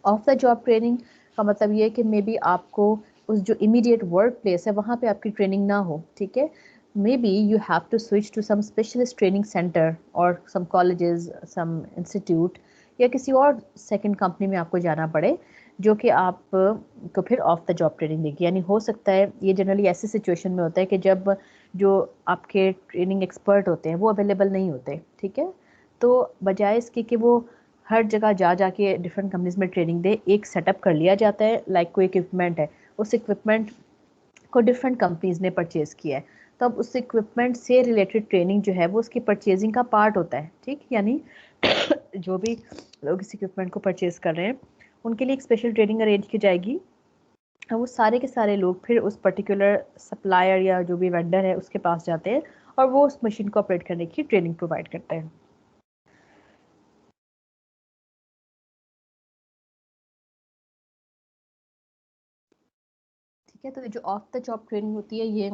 ऑफ द जॉब ट्रेनिंग का मतलब ये है कि मे बी आपको उस जो इमीडिएट वर्क प्लेस है वहाँ पे आपकी ट्रेनिंग ना हो, ठीक है। May be you have to switch to some specialist training centre और सम कॉलेजेस, सम इंस्टीट्यूट, या किसी और सेकंड कंपनी में आपको जाना पड़े जो कि आप को फिर ऑफ द जॉब ट्रेनिंग देगी। यानी हो सकता है, ये जनरली ऐसी सिचुएशन में होता है कि जब जो आपके ट्रेनिंग एक्सपर्ट होते हैं वो अवेलेबल नहीं होते, ठीक है। तो बजाय इसके कि वो हर जगह जा जाके डिफरेंट कंपनीज में ट्रेनिंग दे, एक सेटअप कर लिया जाता है। लाइक कोई इक्विपमेंट है, उस इक्विपमेंट को डिफरेंट कंपनीज ने परचेज़ किया है, तो अब उस इक्विपमेंट से रिलेटेड ट्रेनिंग जो है वो उसकी परचेजिंग का पार्ट होता है, ठीक। यानी जो भी लोग इस इक्विपमेंट को परचेज़ कर रहे हैं उनके लिए एक स्पेशल ट्रेनिंग अरेंज की जाएगी, और वो सारे के सारे लोग फिर उस पर्टिकुलर सप्लायर या जो भी वेंडर है उसके पास जाते हैं और वो उस मशीन को ऑपरेट करने की ट्रेनिंग प्रोवाइड करते हैं। ठीक है, तो जो ऑफ द जॉब ट्रेनिंग होती है ये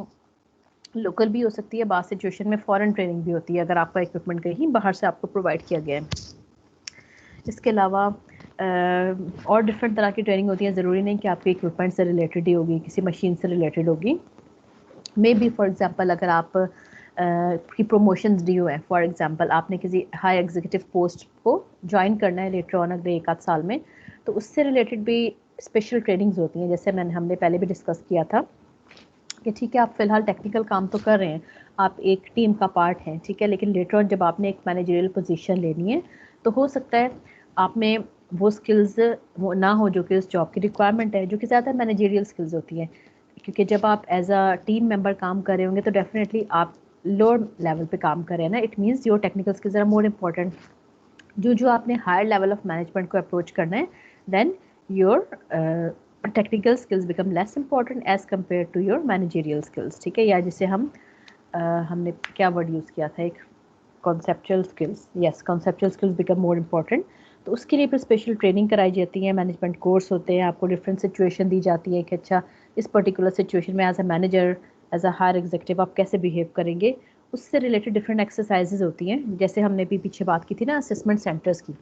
लोकल भी हो सकती है, बाद सिचुएशन में फॉरेन ट्रेनिंग भी होती है अगर आपका इक्विपमेंट कहीं बाहर से आपको प्रोवाइड किया गया है। इसके अलावा और डिफरेंट तरह की ट्रेनिंग होती है, ज़रूरी नहीं कि आपके इक्विपमेंट से रिलेटेड ही होगी, किसी मशीन से रिलेटेड होगी। मे बी फॉर एग्जांपल अगर आप की प्रमोशंस ड्यू है, फॉर एग्जांपल आपने किसी हाई एग्जीक्यूटिव पोस्ट को ज्वाइन करना है लेटर ऑन अगले 1 आध साल में, तो उससे रिलेटेड भी स्पेशल ट्रेनिंग्स होती हैं। जैसे हमने पहले भी डिस्कस किया था कि ठीक है, आप फिलहाल टेक्निकल काम तो कर रहे हैं, आप एक टीम का पार्ट हैं, ठीक है, लेकिन लेटर ऑन जब आपने एक मैनेजरियल पोजीशन लेनी है तो हो सकता है आप में वो स्किल्स वो ना हो जो कि उस जॉब की रिक्वायरमेंट है, जो कि ज़्यादा मैनेजरियल स्किल्स होती हैं। क्योंकि जब आप एज अ टीम मेंबर काम कर रहे होंगे तो डेफिनेटली आप लोअर लेवल पे काम कर रहे हैं ना, it means your technical skills are more important. जो आपने हायर लेवल ऑफ मैनेजमेंट को अप्रोच करना है, then your technical skills become less important as compare to your managerial skills, ठीक है। या जिसे हमने क्या वर्ड यूज़ किया था, एक conceptual skills, yes, conceptual skills become more important. तो उसके लिए फिर स्पेशल ट्रेनिंग कराई जाती है, मैनेजमेंट कोर्स होते हैं, आपको डिफरेंट सिचुएशन दी जाती है कि अच्छा इस पर्टिकुलर सिचुएशन में as a manager, as a higher executive आप कैसे बिहेव करेंगे, उससे रिलेटेड डिफरेंट एक्सरसाइजेज होती हैं। जैसे हमने भी पीछे बात की थी ना असेसमेंट सेंटर्स की,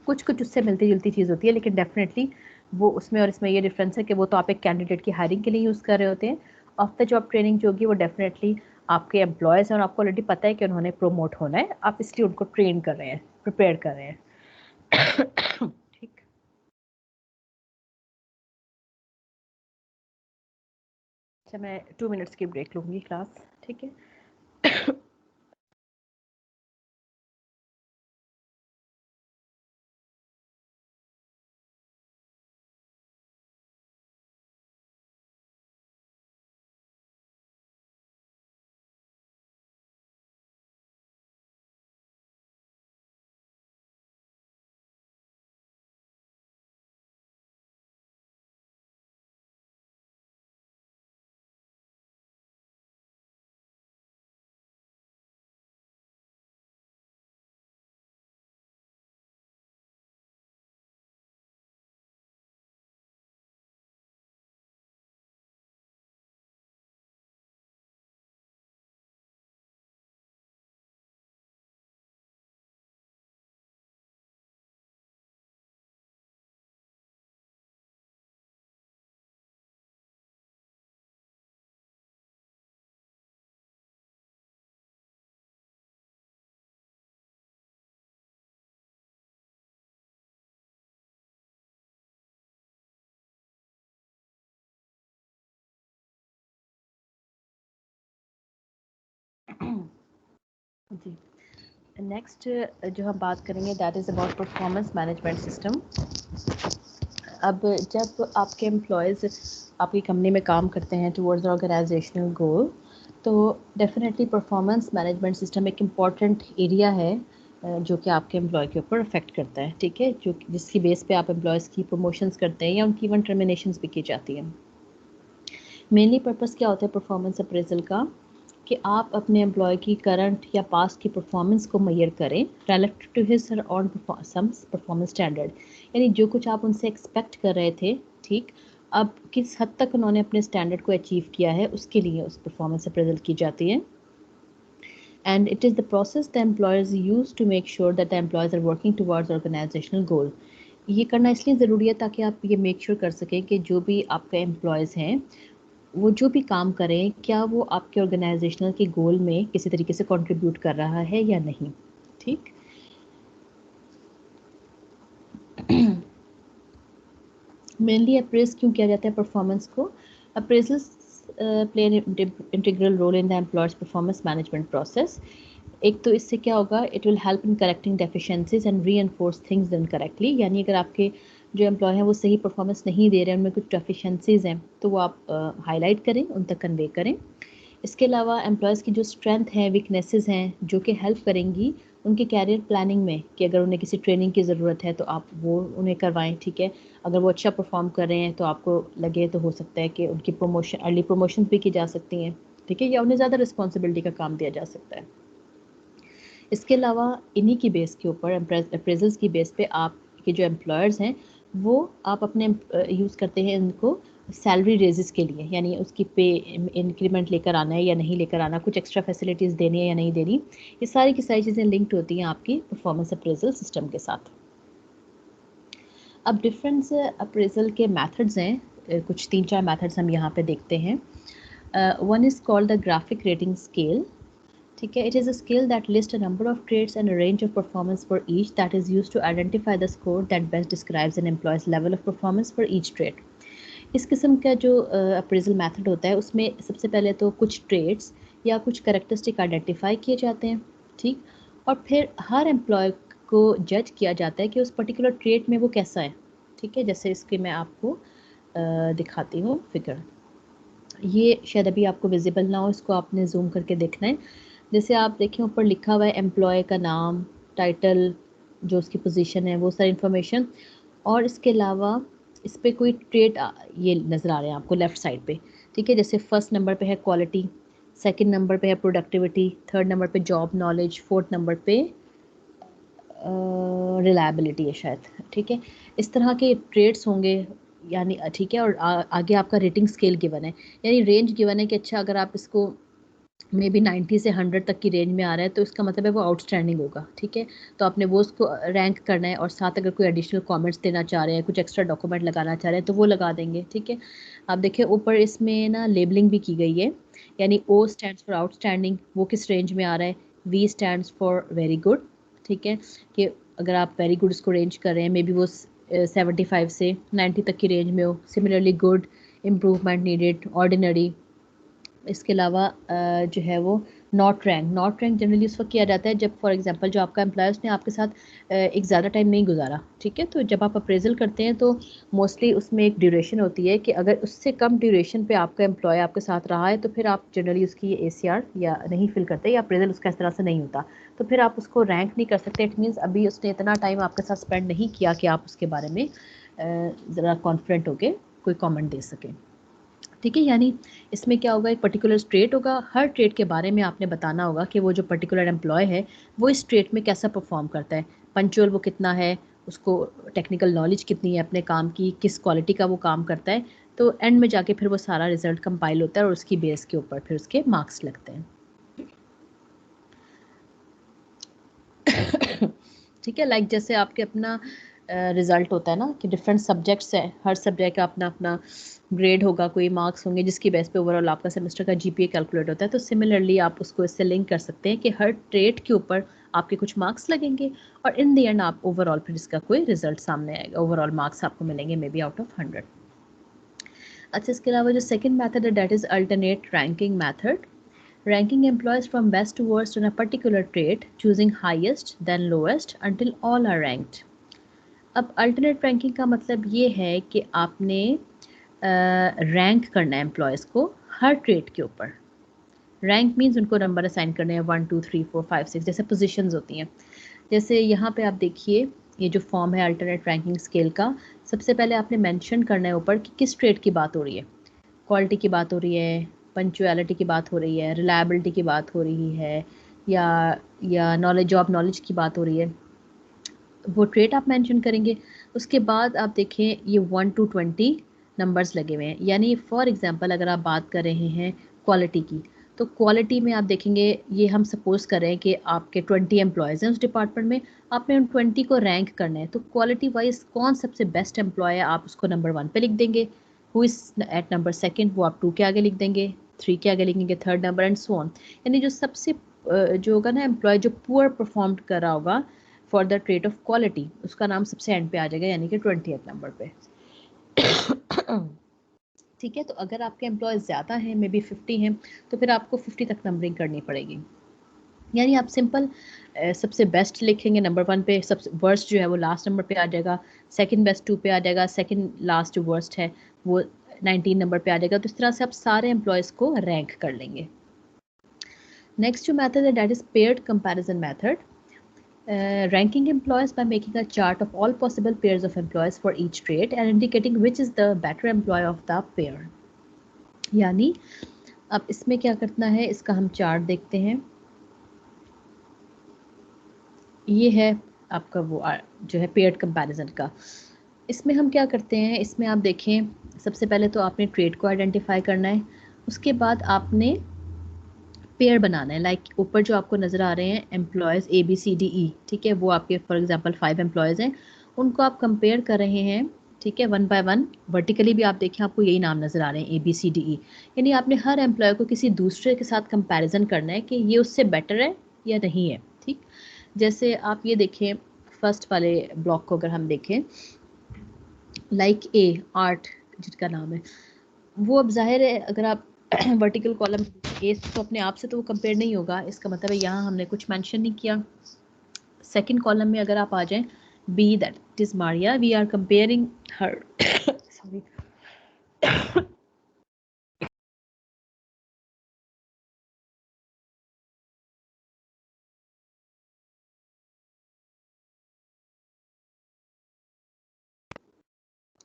कुछ कुछ उससे मिलती जुलती चीज़ होती है, लेकिन डेफिनेटली वो उसमें और इसमें ये डिफरेंस है कि वो तो आप एक कैंडिडेट की हायरिंग के लिए यूज़ कर रहे होते हैं। ऑफ द जॉब ट्रेनिंग जो होगी वो डेफिनेटली आपके एम्प्लॉयज़ हैं और आपको ऑलरेडी पता है कि उन्होंने प्रोमोट होना है, आप इसलिए उनको ट्रेन कर रहे हैं, प्रिपेयर कर रहे हैं। ठीक। अच्छा, मैं 2 मिनट्स की ब्रेक लूँगी क्लास, ठीक है। जी, नेक्स्ट जो हम बात करेंगे that is about performance management system. अब जब आपके एम्प्लॉयज़ आपकी कंपनी में काम करते हैं टुवर्ड्स ऑर्गेनाइजेशनल गोल, तो डेफिनेटली परफॉर्मेंस मैनेजमेंट सिस्टम एक इम्पॉर्टेंट एरिया है जो कि आपके एम्प्लॉय के ऊपर अफेक्ट करता है, ठीक है, जो जिसकी बेस पे आप एम्प्लॉयज़ की प्रमोशंस करते हैं या उनकी इवन टर्मिनेशंस भी की जाती हैं। मेनली पर्पस क्या होता है परफॉर्मेंस अप्रेजल का, कि आप अपने एम्प्लॉय की करंट या पास्ट की परफॉर्मेंस को मेजर करें relative to his own performance standard, यानी जो कुछ आप उनसे एक्सपेक्ट कर रहे थे, ठीक, अब किस हद तक उन्होंने अपने स्टैंडर्ड को अचीव किया है उसके लिए उस परफॉर्मेंस अप्रेजल की जाती है। And it is the process the employers use to make sure that the employees are working towards organizational goal. ये करना इसलिए ज़रूरी है ताकि आप ये मेक श्योर कर सकें कि जो भी आपके एम्प्लॉयज़ हैं वो जो भी काम करें क्या वो आपके ऑर्गेनाइजेशनल के गोल में किसी तरीके से कंट्रीब्यूट कर रहा है या नहीं, ठीक। मेनली अप्रेज क्यों किया जाता है परफॉर्मेंस को? Appraisals play an integral role in the employers performance management process. एक तो इससे क्या होगा, it will help in correcting deficiencies and reinforce things done correctly, यानी अगर आपके जो एम्प्लॉय हैं वो सही परफॉर्मेंस नहीं दे रहे हैं, उनमें कुछ डेफिशिएंसीज हैं, तो वो आप हाईलाइट करें, उन तक कन्वे करें। इसके अलावा एम्प्लॉयज़ की जो स्ट्रेंथ हैं, वीकनेसेस हैं, जो कि हेल्प करेंगी उनके कैरियर प्लानिंग में, कि अगर उन्हें किसी ट्रेनिंग की ज़रूरत है तो आप वो उन्हें करवाएं, ठीक है। अगर वो अच्छा परफॉर्म कर रहे हैं तो आपको लगे तो हो सकता है कि उनकी प्रमोशन, अर्ली प्रमोशन भी की जा सकती हैं, ठीक है, या उन्हें ज़्यादा रिस्पॉन्सिबिलिटी का काम दिया जा सकता है। इसके अलावा इन्हीं की बेस के ऊपर, अप्रेजल्स की बेस पे आपके जो एम्प्लॉयर्स हैं वो आप अपने यूज़ करते हैं इनको सैलरी रेजेस के लिए, यानी उसकी पे इंक्रीमेंट लेकर आना है या नहीं लेकर आना, कुछ एक्स्ट्रा फैसिलिटीज़ देनी है या नहीं देनी, ये सारी की सारी चीज़ें लिंक्ड होती हैं आपकी परफॉर्मेंस अप्रेजल सिस्टम के साथ। अब डिफरेंस अप्रेजल के मेथड्स हैं, कुछ 3-4 मेथड्स हम यहाँ पे देखते हैं। One is called the graphic rating scale, ठीक है। It is a scale that list a number of trades and a range of performance for each that is used to identify the score that best describes an employee's level of performance for each trade. इस किस्म का जो अप्रेजल मेथड होता है उसमें सबसे पहले तो कुछ ट्रेड्स या कुछ करैक्टरिस्टिक आइडेंटिफाई किए जाते हैं, ठीक, और फिर हर एम्प्लॉय को जज किया जाता है कि उस पर्टिकुलर ट्रेड में वो कैसा है, ठीक है। जैसे इसकी मैं आपको दिखाती हूँ फिगर, ये शायद अभी आपको विजिबल ना हो, इसको आपने जूम करके देखना है। जैसे आप देखें ऊपर लिखा हुआ है एम्प्लॉय का नाम, टाइटल, जो उसकी पोजीशन है, वो सारी इन्फॉर्मेशन, और इसके अलावा इस पे कोई ट्रेड ये नज़र आ रहे हैं आपको लेफ़्ट साइड पे, ठीक है। जैसे फर्स्ट नंबर पे है क्वालिटी, सेकंड नंबर पे है प्रोडक्टिविटी, थर्ड नंबर पे जॉब नॉलेज, फोर्थ नंबर पे रिलायबिलिटी है शायद, ठीक है। इस तरह के ट्रेड्स होंगे, यानी ठीक है। और आगे आपका रेटिंग स्केल गिवन है, यानी रेंज गिवन है कि अच्छा अगर आप इसको मे बी 90 से 100 तक की रेंज में आ रहा है तो इसका मतलब है वो आउटस्टैंडिंग होगा, ठीक है। तो आपने वो उसको रैंक करना है, और साथ अगर कोई एडिशनल कमेंट्स देना चाह रहे हैं, कुछ एक्स्ट्रा डॉक्यूमेंट लगाना चाह रहे हैं तो वो लगा देंगे, ठीक है। आप देखिए ऊपर इसमें ना लेबलिंग भी की गई है, यानी ओ स्टैंड्स फॉर आउटस्टैंडिंग, वो किस रेंज में आ रहा है, V stands for very good, ठीक है, कि अगर आप वेरी गुड इसको रेंज कर रहे हैं, मे बी वो 75 से 90 तक की रेंज में हो। Similarly good, improvement needed, ordinary. इसके अलावा जो है वो नॉट रैंक जनरली उस वक्त किया जाता है जब फॉर एग्जांपल जो आपका एम्प्लॉयर्स ने आपके साथ एक ज़्यादा टाइम नहीं गुजारा, ठीक है। तो जब आप अप्रेजल करते हैं तो मोस्टली उसमें एक ड्यूरेशन होती है कि अगर उससे कम ड्यूरेशन पे आपका एम्प्लॉय आपके साथ रहा है तो फिर आप जनरली उसकी ACR या नहीं फिल करते, या अप्रेजल उसका इस तरह से नहीं होता, तो फिर आप उसको रैंक नहीं कर सकते। इट मीन्स अभी उसने इतना टाइम आपके साथ स्पेंड नहीं किया कि आप उसके बारे में ज़रा कॉन्फिडेंट होकर कोई कमेंट दे सकें, ठीक है। यानी इसमें क्या होगा, एक पर्टिकुलर ट्रेड होगा, हर ट्रेड के बारे में आपने बताना होगा कि वो जो पर्टिकुलर एम्प्लॉय है वो इस ट्रेड में कैसा परफॉर्म करता है, पंचुअल वो कितना है, उसको टेक्निकल नॉलेज कितनी है अपने काम की, किस क्वालिटी का वो काम करता है। तो एंड में जाके फिर वो सारा रिजल्ट कंपाइल होता है और उसकी बेस के ऊपर फिर उसके मार्क्स लगते हैं, ठीक है। लाइक जैसे आपके अपना रिज़ल्ट होता है ना कि डिफरेंट सब्जेक्ट्स हैं, हर सब्जेक्ट का अपना अपना ग्रेड होगा, कोई मार्क्स होंगे जिसकी बेस पे ओवरऑल आपका सेमेस्टर का GPA कैलकुलेट होता है। तो सिमिलरली आप उसको इससे लिंक कर सकते हैं कि हर ट्रेड के ऊपर आपके कुछ मार्क्स लगेंगे और इन द एंड आप ओवरऑल फिर इसका कोई रिजल्ट सामने आएगा, ओवरऑल मार्क्स आपको मिलेंगे मे बी आउट ऑफ 100। अच्छा, इसके अलावा जो सेकेंड मैथड है that is alternate ranking method. Ranking employees from best to worst on a particular trait, choosing highest then lowest until all are ranked. अब अल्टरनेट रैंकिंग का मतलब ये है कि आपने रैंक करना है एम्प्लॉयज़ को हर ट्रेट के ऊपर। रैंक मीन्स उनको नंबर असाइन करने हैं 1 2 3 4 5 6 जैसे पोजीशंस होती हैं। जैसे यहाँ पे आप देखिए ये जो फॉर्म है अल्टरनेट रैंकिंग स्केल का, सबसे पहले आपने मेंशन करना है ऊपर कि किस ट्रेट की बात हो रही है। क्वालिटी की बात हो रही है, पंक्चुअलिटी की बात हो रही है, रिलायबिलिटी की बात हो रही है, या नॉलेज जॉब नॉलेज की बात हो रही है, वो ट्रेट आप मेंशन करेंगे। उसके बाद आप देखें ये 1 to 20 नंबर्स लगे हुए हैं, यानी फॉर एग्जांपल अगर आप बात कर रहे हैं क्वालिटी की, तो क्वालिटी में आप देखेंगे ये हम सपोज कर रहे हैं कि आपके 20 एम्प्लॉयज़ हैं उस डिपार्टमेंट में, आपने उन 20 को रैंक करना है। तो क्वालिटी वाइज कौन सबसे बेस्ट एम्प्लॉय है आप उसको नंबर 1 पे लिख देंगे, हु इज़ एट नंबर 2 वो आप 2 के आगे लिख देंगे, 3 के आगे लिखेंगे third number and so on. यानी जो सबसे जो होगा ना एम्प्लॉय जो पुअर परफॉर्म कर रहा होगा for the trait of quality, उसका नाम सबसे एंड पे आ जाएगा यानी कि 20th नंबर पे। ठीक है, तो अगर आपके एम्प्लॉयज़ ज़्यादा हैं, मे बी 50 हैं, तो फिर आपको 50 तक नंबरिंग करनी पड़ेगी। यानी आप सिंपल सबसे बेस्ट लिखेंगे नंबर 1 पे, सबसे वर्स्ट जो है वो लास्ट नंबर पे आ जाएगा, सेकंड बेस्ट 2 पे आ जाएगा, सेकंड लास्ट जो वर्स्ट है वो 19 नंबर पे आ जाएगा। तो इस तरह से आप सारे एम्प्लॉयज़ को रैंक कर लेंगे। नेक्स्ट जो मेथड है that is paired comparison method. Ranking employees by making a chart of all possible pairs of employees for each trait and indicating which is the better employee of the pair. यानी अब इसमें क्या करना है, इसका हम चार्ट देखते हैं। ये है आपका वो जो है पेयर्ड कंपैरिजन का। इसमें हम क्या करते हैं, इसमें आप देखें सबसे पहले तो आपने ट्रेट को आइडेंटिफाई करना है, उसके बाद आपने पेयर बनाना है। लाइक ऊपर जो आपको नज़र आ रहे हैं एम्प्लॉयज़ ABCDE, ठीक है, वो आपके फॉर एग्जांपल 5 एम्प्लॉयज़ हैं, उनको आप कंपेयर कर रहे हैं, ठीक है, 1 by 1। वर्टिकली भी आप देखें आपको यही नाम नज़र आ रहे हैं ABCDE, यानी आपने हर एम्प्लॉय को किसी दूसरे के साथ कंपैरिजन करना है कि ये उससे बेटर है या नहीं है। ठीक, जैसे आप ये देखें फर्स्ट वाले ब्लॉक को अगर हम देखें, लाइक A आर्ट जिसका नाम है, वो अब जाहिर है अगर आप वर्टिकल कॉलम केस तो अपने आप से तो वो कंपेयर नहीं होगा, इसका मतलब है यहाँ हमने कुछ मेंशन नहीं किया। सेकंड कॉलम में अगर आप आ जाएं B that is Maria, we are comparing her sorry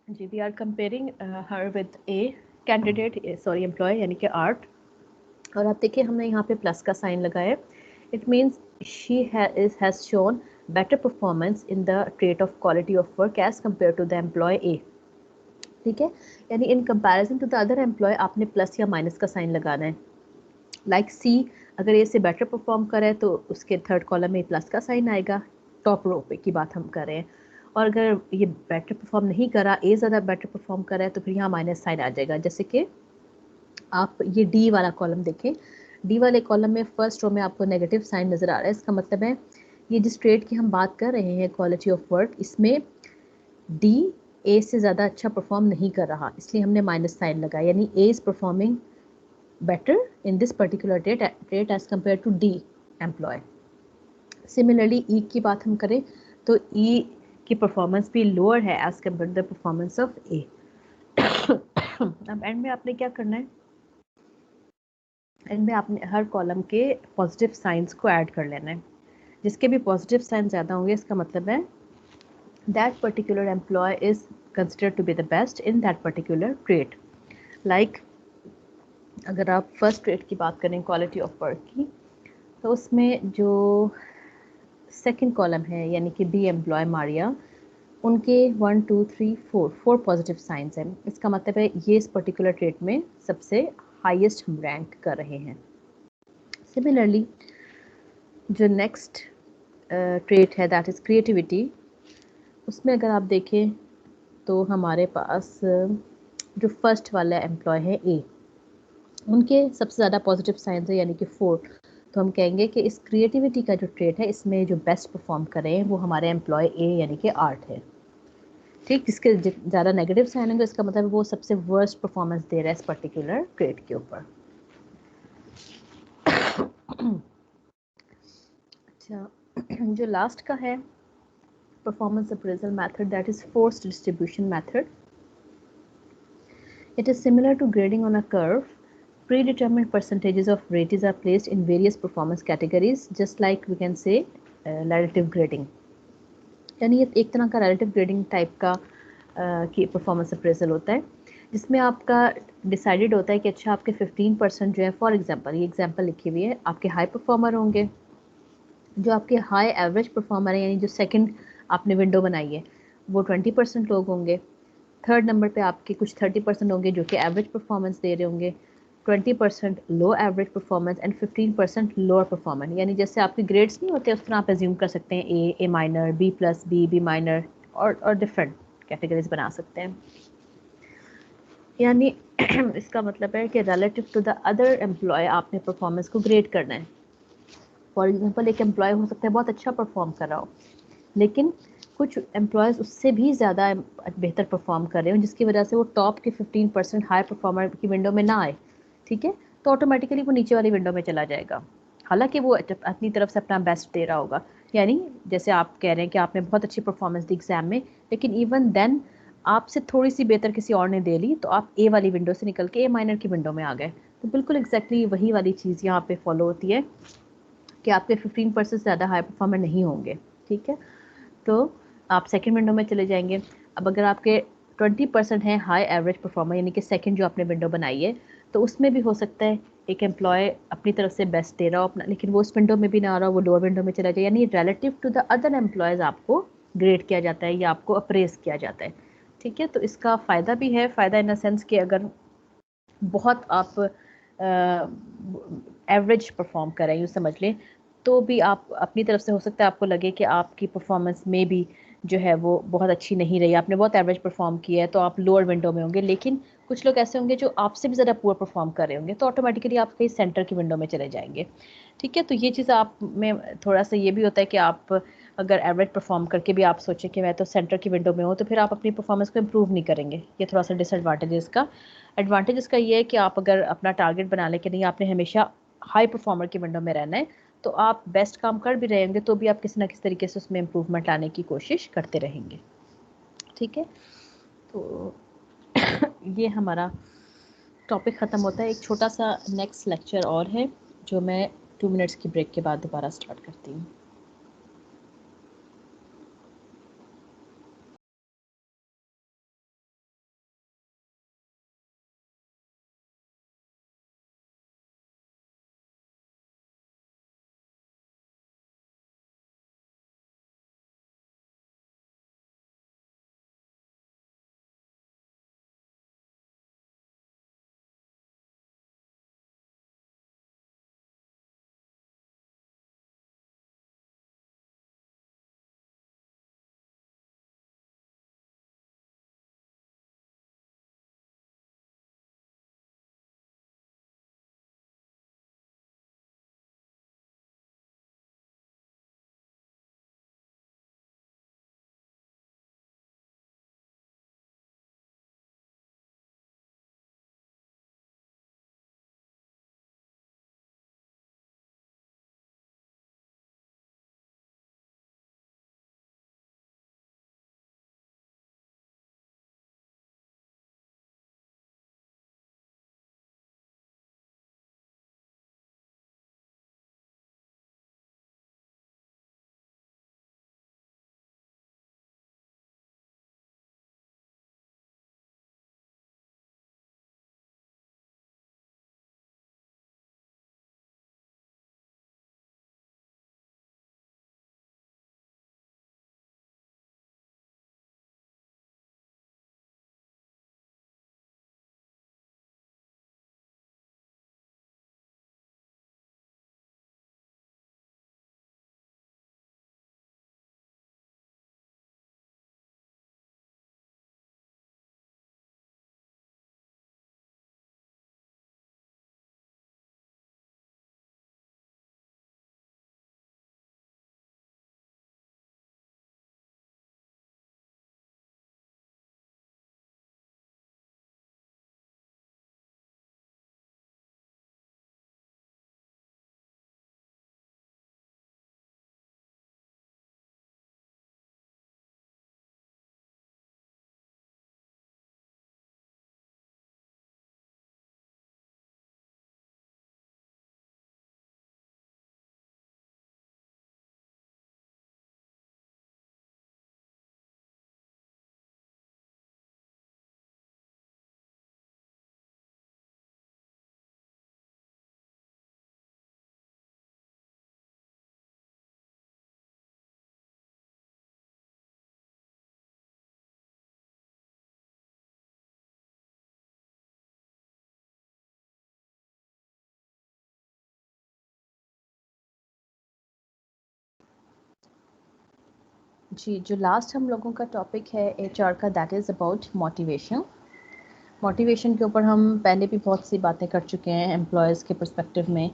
जी, we are comparing her with a candidate sorry employ यानी कि आर्ट। और आप देखिए हमने यहाँ पे प्लस का साइन लगाया, it means she has shown better performance in the trait of quality of work as compared to the employee A। ठीक है, यानी in comparison to the other employee आपने प्लस या माइनस का साइन लगाना है। लाइक सी अगर ए से बेटर परफॉर्म करे तो उसके थर्ड कॉलम में प्लस का साइन आएगा, टॉप रो पे की बात हम कर रहे हैं। और अगर ये बेटर परफॉर्म नहीं करा, ए ज़्यादा बेटर परफॉर्म करा है, तो फिर यहाँ माइनस साइन आ जाएगा। जैसे कि आप ये डी वाला कॉलम देखें, डी वाले कॉलम में फर्स्ट रो में आपको नेगेटिव साइन नज़र आ रहा है। इसका मतलब है ये जिस ट्रेड की हम बात कर रहे हैं क्वालिटी ऑफ वर्क, इसमें डी ए से ज़्यादा अच्छा परफॉर्म नहीं कर रहा, इसलिए हमने माइनस साइन लगाया, यानी A is performing better in this particular trait as compare to D employee. Similarly E की बात हम करें तो ई की परफॉर्मेंस भी लोअर है as compare to the performance of A. अब एंड में आपने क्या करना है, एंड में आपने हर कॉलम के पॉजिटिव साइंस को ऐड कर लेना है। जिसके भी पॉजिटिव साइन ज़्यादा होंगे इसका मतलब है that particular employee is considered to be the best in that particular trait. Like अगर आप फर्स्ट ट्रेट की बात करें क्वालिटी ऑफ वर्क की, तो उसमें जो सेकंड कॉलम है यानी कि बी एम्प्लॉय मारिया, उनके 1 2 3 4 पॉजिटिव साइंस हैं। इसका मतलब है ये इस पर्टिकुलर ट्रेट में सबसे हाईएस्ट हम रैंक कर रहे हैं। सिमिलरली जो नेक्स्ट ट्रेट है दैट इज़ क्रिएटिविटी, उसमें अगर आप देखें तो हमारे पास जो फर्स्ट वाला एम्प्लॉय है ए, उनके सबसे ज़्यादा पॉजिटिव साइंस है यानी कि 4। तो हम कहेंगे कि इस क्रिएटिविटी का जो ट्रेट है इसमें जो बेस्ट परफॉर्म करें वो हमारे एम्प्लॉय ए यानी कि आर्ट है। ठीक, जिसके ज़्यादा नेगेटिव साइन होंगे इसका मतलब वो सबसे वर्स्ट परफॉर्मेंस दे रहा है इस पर्टिकुलर ट्रेट के ऊपर। अच्छा, जो लास्ट का है performance appraisal method, that is forced distribution method. It is similar to grading on a curve. Predetermined percentages of rates are placed in various performance categories, just like we can say relative grading. यानी ये एक तरह का relative grading टाइप का की परफॉर्मेंस अप्रेजल होता है, जिसमें आपका डिसाइडेड होता है कि अच्छा आपके 15% जो है, फॉर एग्जांपल ये एग्जांपल लिखी हुई है, आपके हाई परफॉर्मर होंगे, जो आपके हाई एवरेज परफॉर्मर है, यानी जो सेकंड आपने विंडो बनाई है, वो 20% लोग होंगे। थर्ड नंबर पे आपके कुछ 30% होंगे जो कि एवरेज परफॉर्मेंस दे रहे होंगे, 20% low average performance and 15% lower performance. यानी जैसे आपके ग्रेड्स नहीं होते, उस तरह आप एज्यूम कर सकते हैं A minor, B plus, B minor, और डिफरेंट कैटेगरीज बना सकते हैं। यानी इसका मतलब है कि relative to the other employee आपने परफॉर्मेंस को ग्रेड करना है। फॉर एग्जांपल एक एम्प्लॉय हो सकता है बहुत अच्छा परफॉर्म कर रहा हो, लेकिन कुछ एम्प्लॉयज़ उससे भी ज़्यादा बेहतर परफॉर्म कर रहे हो, जिसकी वजह से वो टॉप के 15% हाई परफॉर्मर की विंडो में ना आए, ठीक है, तो ऑटोमेटिकली वो नीचे वाली विंडो में चला जाएगा, हालांकि वो अपनी तरफ से अपना बेस्ट दे रहा होगा। यानी जैसे आप कह रहे हैं कि आपने बहुत अच्छी परफॉर्मेंस दी एग्ज़ाम में, लेकिन इवन देन आपसे थोड़ी सी बेहतर किसी और ने दे ली, तो आप ए वाली विंडो से निकल के ए माइनर की विंडो में आ गए। तो बिल्कुल एग्जैक्टली वही वाली चीज़ यहाँ पे फॉलो होती है कि आपके 15% ज़्यादा हाई परफॉर्मर नहीं होंगे, ठीक है। तो आप सेकंड विंडो में चले जाएंगे। अब अगर आपके 20% हैं हाई एवरेज परफॉर्मर, यानी कि सेकंड जो आपने विंडो बनाई है, तो उसमें भी हो सकता है एक एम्प्लॉय अपनी तरफ से बेस्ट दे रहा हो अपना, लेकिन वो उस विंडो में भी ना आ रहा हो, वो लोअर विंडो में चला जाए। यानी relative to the other employees आपको ग्रेड किया जाता है या आपको अप्रेज किया जाता है, ठीक है। तो इसका फ़ायदा भी है, फ़ायदा इन द सेंस कि अगर बहुत आप एवरेज परफॉर्म कर रहे हैं, यूँ समझ लें, तो भी आप अपनी तरफ से हो सकता है आपको लगे कि आपकी परफॉर्मेंस में भी जो है वो बहुत अच्छी नहीं रही, आपने बहुत एवरेज परफॉर्म किया है, तो आप लोअर विंडो में होंगे। लेकिन कुछ लोग ऐसे होंगे जो आपसे भी ज़्यादा पुअर परफॉर्म कर रहे होंगे, तो ऑटोमेटिकली आप कहीं सेंटर की विंडो में चले जाएंगे, ठीक है। तो ये चीज़ आप में थोड़ा सा ये भी होता है कि आप अगर एवरेज परफॉर्म करके भी आप सोचें कि मैं तो सेंटर की विंडो में हूँ, तो फिर आप अपनी परफॉर्मेंस को इम्प्रूव नहीं करेंगे। ये थोड़ा सा डिसएडवांटेज है इसका। एडवांटेज इसका ये है कि आप अगर अपना टारगेट बना लें कि नहीं आपने हमेशा हाई परफॉर्मर की विंडो में रहना है, तो आप बेस्ट काम कर भी रहेंगे तो भी आप किसी ना किसी तरीके से उसमें इम्प्रूवमेंट लाने की कोशिश करते रहेंगे, ठीक है। तो ये हमारा टॉपिक ख़त्म होता है। एक छोटा सा नेक्स्ट लेक्चर और है जो मैं 2 मिनट्स की ब्रेक के बाद दोबारा स्टार्ट करती हूँ। जी, जो लास्ट हम लोगों का टॉपिक है एचआर का, that is about motivation. Motivation के ऊपर हम पहले भी बहुत सी बातें कर चुके हैं एम्प्लॉयज़ के पर्सपेक्टिव में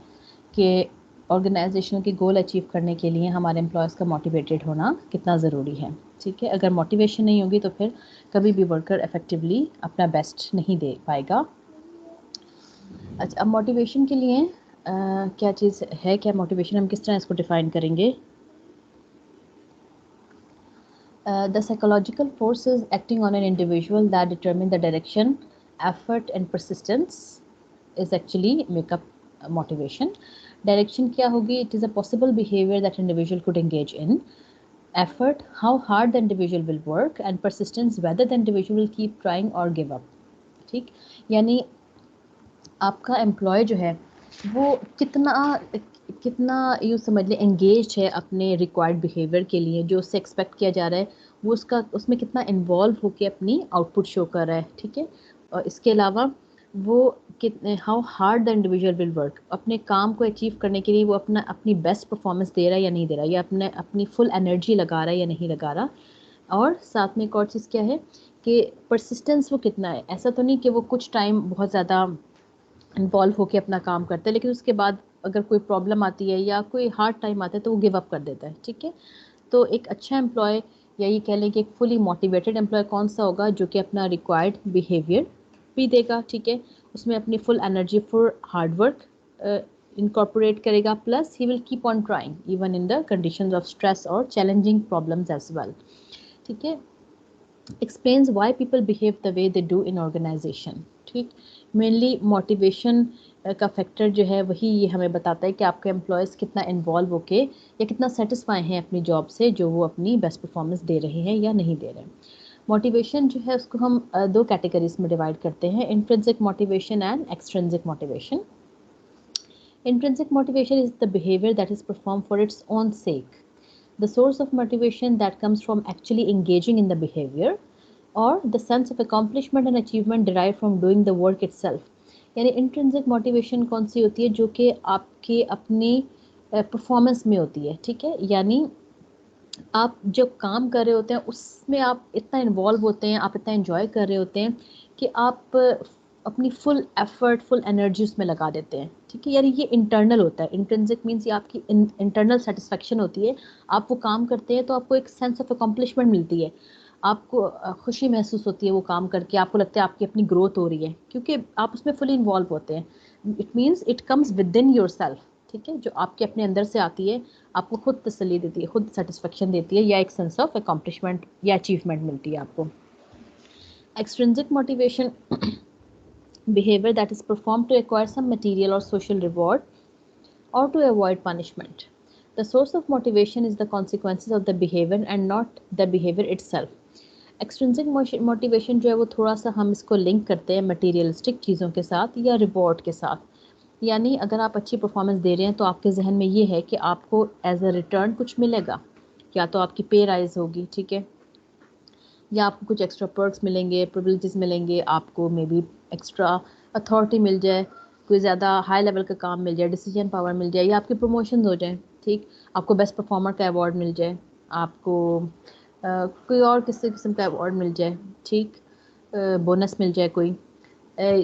कि ऑर्गेनाइजेशन के गोल अचीव करने के लिए हमारे एम्प्लॉयज़ का मोटिवेटेड होना कितना ज़रूरी है। ठीक है, अगर मोटिवेशन नहीं होगी तो फिर कभी भी वर्कर इफेक्टिवली अपना बेस्ट नहीं दे पाएगा। अच्छा, अब मोटिवेशन के लिए क्या चीज़ है, क्या मोटिवेशन, हम किस तरह इसको डिफ़ाइन करेंगे? The psychological forces acting on an individual that determine the direction, effort and persistence is actually make up motivation. Direction क्या होगी? It is a possible behavior that individual could engage in. Effort, how hard the individual will work, and persistence, whether the individual will keep trying or give up. ठीक, यानी आपका एम्प्लॉय जो है वो कितना कितना यूँ समझ लें एंगेज्ड है अपने रिक्वायर्ड बिहेवियर के लिए, जो उससे एक्सपेक्ट किया जा रहा है, वो उसका उसमें कितना इन्वॉल्व होकर अपनी आउटपुट शो कर रहा है। ठीक है, और इसके अलावा वो कितने, how hard the individual will work, अपने काम को अचीव करने के लिए वो अपनी बेस्ट परफॉर्मेंस दे रहा है या नहीं दे रहा, या अपनी फुल एनर्जी लगा रहा है या नहीं लगा रहा। और साथ में एक और चीज़ क्या है कि परसिस्टेंस वो कितना है। ऐसा तो नहीं कि वो कुछ टाइम बहुत ज़्यादा इन्वॉल्व होकर अपना काम करता है, लेकिन उसके बाद अगर कोई प्रॉब्लम आती है या कोई हार्ड टाइम आता है तो वो गिव अप कर देता है। ठीक है, तो एक अच्छा एम्प्लॉय, या ये कह लें कि एक फुली मोटिवेटेड एम्प्लॉय कौन सा होगा, जो कि अपना रिक्वायर्ड बिहेवियर भी देगा। ठीक है, उसमें अपनी full energy for hard work incorporate करेगा, plus he will keep on trying even in the conditions of stress और चैलेंजिंग प्रॉब्लम्स एज वेल। ठीक है, explains why people behave the way they do in organization। ठीक, मेनली मोटिवेशन का फैक्टर जो है वही ये हमें बताता है कि आपके एम्प्लॉयज़ कितना इन्वॉल्व होके या कितना सेटिस्फाई हैं अपनी जॉब से, जो वो अपनी बेस्ट परफॉर्मेंस दे रहे हैं या नहीं दे रहे हैं। मोटिवेशन जो है उसको हम दो कैटेगरीज में डिवाइड करते हैं, intrinsic motivation and extrinsic motivation. Intrinsic motivation is the behavior that is performed for its own sake. The source of motivation that comes from actually engaging in the behavior, or the sense of accomplishment and achievement derived from doing the work itself. यानी इंट्रिंसिक मोटिवेशन कौन सी होती है, जो कि आपके अपनी परफॉर्मेंस में होती है। ठीक है, यानी आप जब काम कर रहे होते हैं उसमें आप इतना इन्वॉल्व होते हैं, आप इतना एंजॉय कर रहे होते हैं कि आप अपनी फुल एफर्ट, फुल एनर्जी उसमें लगा देते हैं। ठीक है, यानी ये इंटरनल होता है। इंट्रिंसिक मीन्स ये आपकी इंटरनल सेटिस्फेक्शन होती है। आप वो काम करते हैं तो आपको एक सेंस ऑफ अकम्पलिशमेंट मिलती है, आपको खुशी महसूस होती है वो काम करके, आपको लगता है आपकी अपनी ग्रोथ हो रही है क्योंकि आप उसमें फुली इन्वॉल्व होते हैं। It means it comes with in your self. ठीक है, जो आपके अपने अंदर से आती है, आपको खुद तसल्ली देती है, खुद सेटिस्फेक्शन देती है, या एक सेंस ऑफ अकम्पलिशमेंट या अचीवमेंट मिलती है आपको। Extrinsic motivation, behavior that is performed to acquire some material or social reward or to avoid punishment. The source of motivation is the consequences of the behavior and not the behavior itself. Extrinsic motivation जो है वो थोड़ा सा हम इसको लिंक करते हैं मटीरियलिस्टिक चीज़ों के साथ या रिवॉर्ड के साथ। यानी अगर आप अच्छी परफॉर्मेंस दे रहे हैं तो आपके जहन में ये है कि आपको एज अ रिटर्न कुछ मिलेगा, या तो आपकी पे राइज होगी, ठीक है, या आपको कुछ एक्स्ट्रा पर्क्स मिलेंगे, प्रिविलेजेस मिलेंगे, आपको मे बी एक्स्ट्रा अथॉरिटी मिल जाए, कोई ज़्यादा हाई लेवल का काम मिल जाए, डिसीजन पावर मिल जाए, या आपकी प्रमोशन हो जाए। ठीक, आपको बेस्ट परफॉर्मर का अवार्ड मिल जाए, आपको कोई और किसी किस्म का अवार्ड मिल जाए, ठीक, बोनस मिल जाए कोई।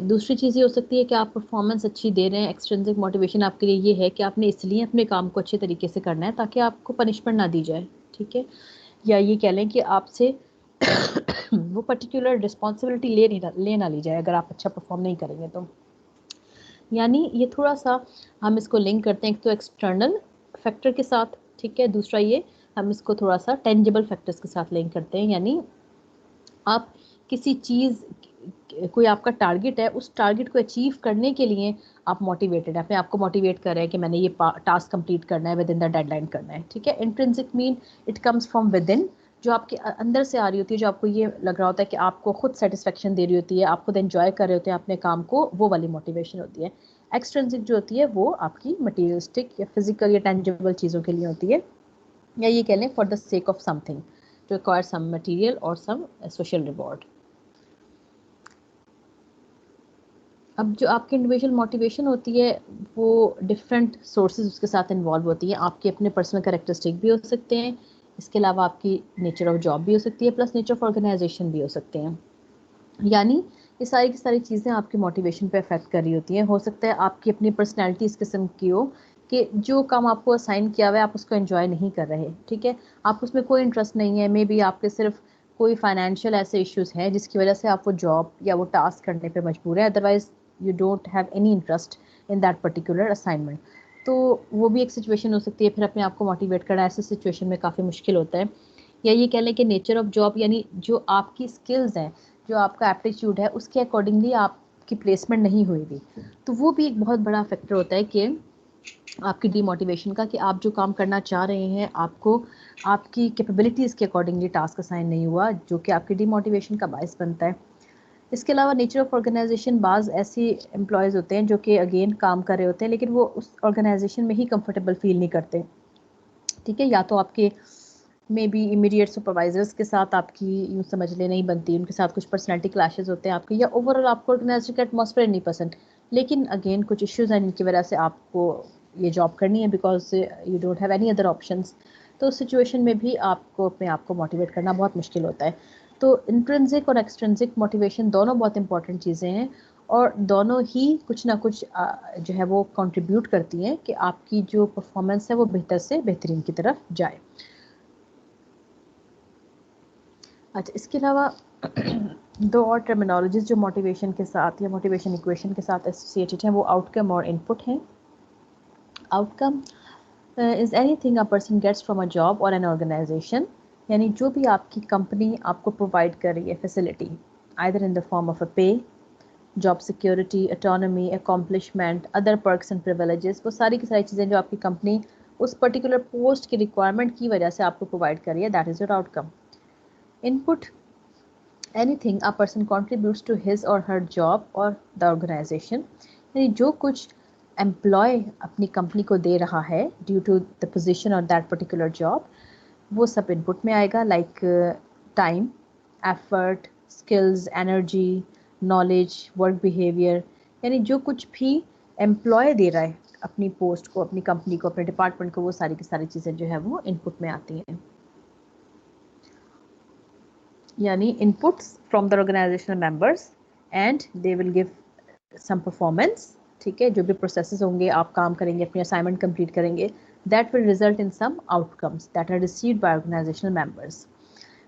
दूसरी चीज़ ये हो सकती है कि आप परफॉर्मेंस अच्छी दे रहे हैं। एक्सट्रिंसिक मोटिवेशन आपके लिए ये है कि आपने इसलिए अपने काम को अच्छे तरीके से करना है ताकि आपको पनिशमेंट ना दी जाए। ठीक है, या ये कह लें कि आपसे वो पर्टिकुलर रिस्पॉन्सिबिलिटी ले ना ली जाए अगर आप अच्छा परफॉर्म नहीं करेंगे तो। यानी ये थोड़ा सा हम इसको लिंक करते हैं एक तो एक्सटर्नल फैक्टर के साथ, ठीक है, दूसरा ये हम इसको थोड़ा सा टेंजिबल फैक्टर्स के साथ लिंक करते हैं। यानी आप किसी चीज़, कोई आपका टारगेट है, उस टारगेट को अचीव करने के लिए आप मोटिवेटेड है, अपने आप को मोटिवेट कर रहे हैं कि मैंने ये टास्क कंप्लीट करना है, विद इन द डेडलाइन करना है। ठीक है, intrinsic mean it comes from with in, जो आपके अंदर से आ रही होती है, जो आपको ये लग रहा होता है कि आपको खुद सेटिस्फेक्शन दे रही होती है, आप खुद एंजॉय कर रहे होते हैं अपने काम को, वो वाली मोटिवेशन होती है। एक्सट्रिंसिक जो होती है वो आपकी मटीरियलिस्टिक या फिजिकल या टेंजिबल चीज़ों के लिए होती है, या ये कह लें for the sake of something to acquire some material और सम सोशल रिवॉर्ड। अब जो आपकी इंडिविजुअल मोटिवेशन होती है वो डिफरेंट सोर्सेज उसके साथ इन्वॉल्व होती हैं। आपके अपने पर्सनल कैरेक्टरिस्टिक भी हो सकते हैं, इसके अलावा आपकी नेचर ऑफ जॉब भी हो सकती है, प्लस नेचर ऑफ ऑर्गेनाइजेशन भी हो सकते हैं। यानी ये सारी की सारी चीज़ें आपकी मोटिवेशन पे अफेक्ट कर रही होती हैं। हो सकता है आपकी अपनी पर्सनैलिटी इस किस्म की हो कि जो काम आपको असाइन किया हुआ है आप उसको एंजॉय नहीं कर रहे, ठीक है, आप उसमें कोई इंटरेस्ट नहीं है, मे बी आपके सिर्फ कोई फाइनेंशियल ऐसे इश्यूज़ हैं जिसकी वजह से आप वो जॉब या वो टास्क करने पे मजबूर है, otherwise you don't have any interest in that particular assignment. तो वो भी एक सिचुएशन हो सकती है, फिर अपने आप को मोटिवेट करना ऐसे सिचुएशन में काफ़ी मुश्किल होता है। या ये कह लें कि नेचर ऑफ जॉब यानी जो आपकी स्किल्स हैं, जो आपका एप्टीट्यूड है, उसके अकॉर्डिंगली आपकी प्लेसमेंट नहीं हुई थी, तो वो भी एक बहुत बड़ा फैक्टर होता है कि आपकी डीमोटिवेशन का, कि आप जो काम करना चाह रहे हैं आपको आपकी कैपेबिलिटीज़ के अकॉर्डिंगली टास्क असाइन नहीं हुआ, जो कि आपकी डीमोटिवेशन का बायस बनता है। इसके अलावा नेचर ऑफ ऑर्गेनाइजेशन, बाज़ ऐसी एम्प्लॉयज़ होते हैं जो कि अगेन काम कर रहे होते हैं लेकिन वो उस ऑर्गेनाइजेशन में ही कंफर्टेबल फील नहीं करते, ठीक है, या तो आपके मे बी इमीडिएट सुपरवाइजर्स के साथ आपकी यूँ समझ ले नहीं बनती, उनके साथ कुछ पर्सनैलिटी क्लैशेस होते हैं आपके, या ओवरऑल आपको ऑर्गेनाइजेशन का एटमॉस्फेयर नहीं पसंद, लेकिन अगेन कुछ इश्यूज़ हैं जिनकी वजह से आपको ये जॉब करनी है because you don't have any other options. तो उस सिचुएशन में भी आपको अपने आप को मोटिवेट करना बहुत मुश्किल होता है। तो इंट्रिंसिक और एक्सट्रिंसिक मोटिवेशन दोनों बहुत इंपॉर्टेंट चीज़ें हैं और दोनों ही कुछ ना कुछ जो है वो कंट्रीब्यूट करती हैं कि आपकी जो परफॉर्मेंस है वो बेहतर से बेहतरीन की तरफ जाए। अच्छा, इसके अलावा दो और टर्मिनोलॉजीज जो मोटिवेशन के साथ या मोटिवेशन इक्वेशन के साथ एसोसिएटेड हैं वो आउटकम और इनपुट हैं। Outcome is anything a person gets from a job और एन ऑर्गेनाइजेशन, यानी जो भी आपकी कंपनी आपको प्रोवाइड कर रही है facility, either in the form of a pay, job security, autonomy, accomplishment, other perks and privileges, वो सारी की सारी चीज़ें जो आपकी कंपनी उस पर्टिकुलर पोस्ट की रिक्वायरमेंट की वजह से आपको प्रोवाइड कर रही है, that is your outcome. Input, anything a person contributes to his or her job or the organization, यानी जो कुछ एम्प्लॉय अपनी कंपनी को दे रहा है ड्यू टू द पोजीशन और दैट पर्टिकुलर जॉब, वो सब इनपुट में आएगा, like time, effort, skills, energy, knowledge, work behaviour, यानी जो कुछ भी एम्प्लॉय दे रहा है अपनी पोस्ट को, अपनी कंपनी को, अपने डिपार्टमेंट को, वो सारी की सारी चीज़ें जो है वो इनपुट में आती हैं। यानी inputs from the organizational members and they will give some performance, ठीक है, जो भी प्रोसेसेस होंगे, आप काम करेंगे, अपनी असाइनमेंट कंप्लीट करेंगे, that will result in some outcomes that are received by organizational members.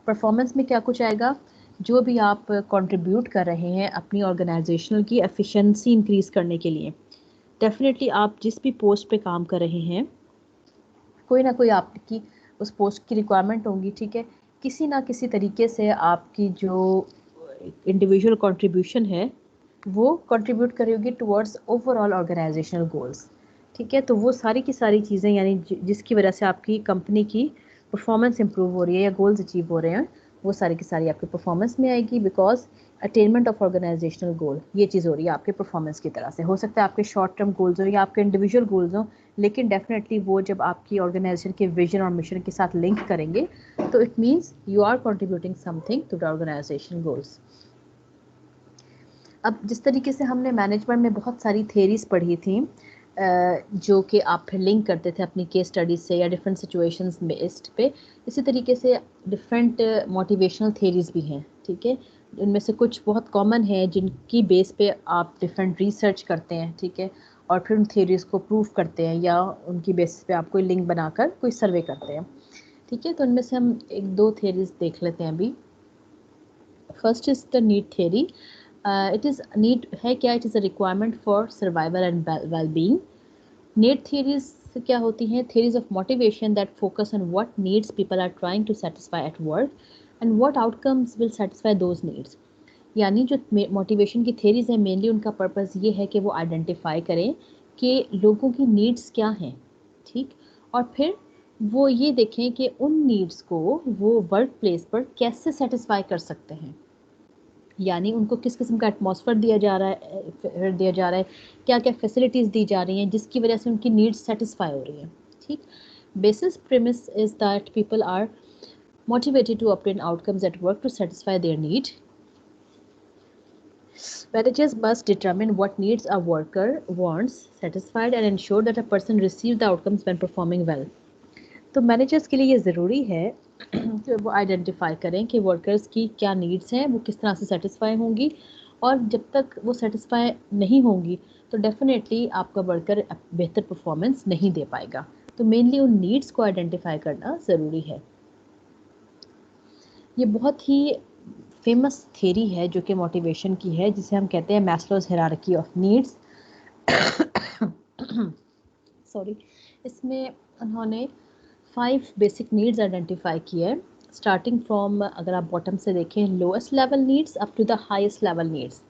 Performance में क्या कुछ आएगा, जो भी आप कंट्रीब्यूट कर रहे हैं अपनी ऑर्गेनाइजेशनल की एफिशिएंसी इंक्रीज़ करने के लिए, डेफिनेटली आप जिस भी पोस्ट पे काम कर रहे हैं कोई ना कोई आपकी उस पोस्ट की रिक्वायरमेंट होगी, ठीक है, किसी ना किसी तरीके से आपकी जो इंडिविजुअल कंट्रीब्यूशन है वो कंट्रीब्यूट करेगी टुवर्ड्स ओवरऑल ऑर्गेनाइजेशनल गोल्स, ठीक है। तो वो सारी की सारी चीज़ें यानी जिसकी वजह से आपकी कंपनी की परफॉर्मेंस इंप्रूव हो रही है या गोल्स अचीव हो रहे हैं, वो सारी की सारी आपके परफॉर्मेंस में आएगी, because attainment of organisational goal ये चीज़ हो रही है आपके परफॉर्मेंस की तरह से। हो सकता है आपके शॉर्ट टर्म गोल्स हो या आपके इंडिविजुअल गोल्स हो, लेकिन डेफिनेटली वो जब आपकी ऑर्गेनाइजेशन के विजन और मिशन के साथ लिंक करेंगे तो it means you are contributing something to the organization goals. अब जिस तरीके से हमने मैनेजमेंट में बहुत सारी थेरीज पढ़ी थी जो कि आप फिर लिंक करते थे अपनी केस स्टडीज से या डिफरेंट सिचुएशंस बेस्ड पे, इसी तरीके से डिफरेंट मोटिवेशनल थेरीज भी हैं, ठीक है, इनमें से कुछ बहुत कॉमन है जिनकी बेस पे आप डिफरेंट रिसर्च करते हैं, ठीक है, और फिर उन थेरीज़ को प्रूव करते हैं या उनकी बेसिस पे आप कोई लिंक बनाकर कोई सर्वे करते हैं, ठीक है। तो उनमें से हम एक दो थेरीज देख लेते हैं अभी। First is the need theory. It is need है क्या, it is a requirement for survival and well being. Need theories क्या होती हैं, theories of motivation that focus on what needs people are trying to satisfy at work and what outcomes will satisfy those needs. यानी जो मोटिवेशन की थेरीज हैं मेनली उनका पर्पस ये है कि वो आइडेंटिफाई करें कि लोगों की नीड्स क्या हैं, ठीक, और फिर वो ये देखें कि उन नीड्स को वो वर्क प्लेस पर कैसे सेटिस्फाई कर सकते हैं, यानी उनको किस किस्म का एटमॉस्फेयर दिया जा रहा है, क्या क्या फैसिलिटीज़ दी जा रही हैं जिसकी वजह से उनकी नीड्स सेटिस्फाई हो रही हैं, ठीक। Basis premise is that people are motivated to obtain outcomes at work to satisfy their need. Managers must determine what needs a worker wants satisfied and ensure that a person receives the outcomes when performing well. तो मैनेजर्स के लिए ये ज़रूरी है कि वो आइडेंटिफाई करें कि वर्कर्स की क्या नीड्स हैं, वो किस तरह से सेटिस्फाई होंगी, और जब तक वो सेटिस्फाई नहीं होंगी तो डेफिनेटली आपका वर्कर बेहतर परफॉर्मेंस नहीं दे पाएगा। तो मेनली उन नीड्स को आइडेंटिफाई करना ज़रूरी है। ये बहुत ही फेमस थ्योरी है जो कि मोटिवेशन की है, जिसे हम कहते हैं Maslow's hierarchy of needs. Sorry, इसमें उन्होंने 5 बेसिक नीड्स आइडेंटिफाई किए हैं, स्टार्टिंग फ्रॉम, अगर आप बॉटम से देखें, lowest level needs up to the highest level needs.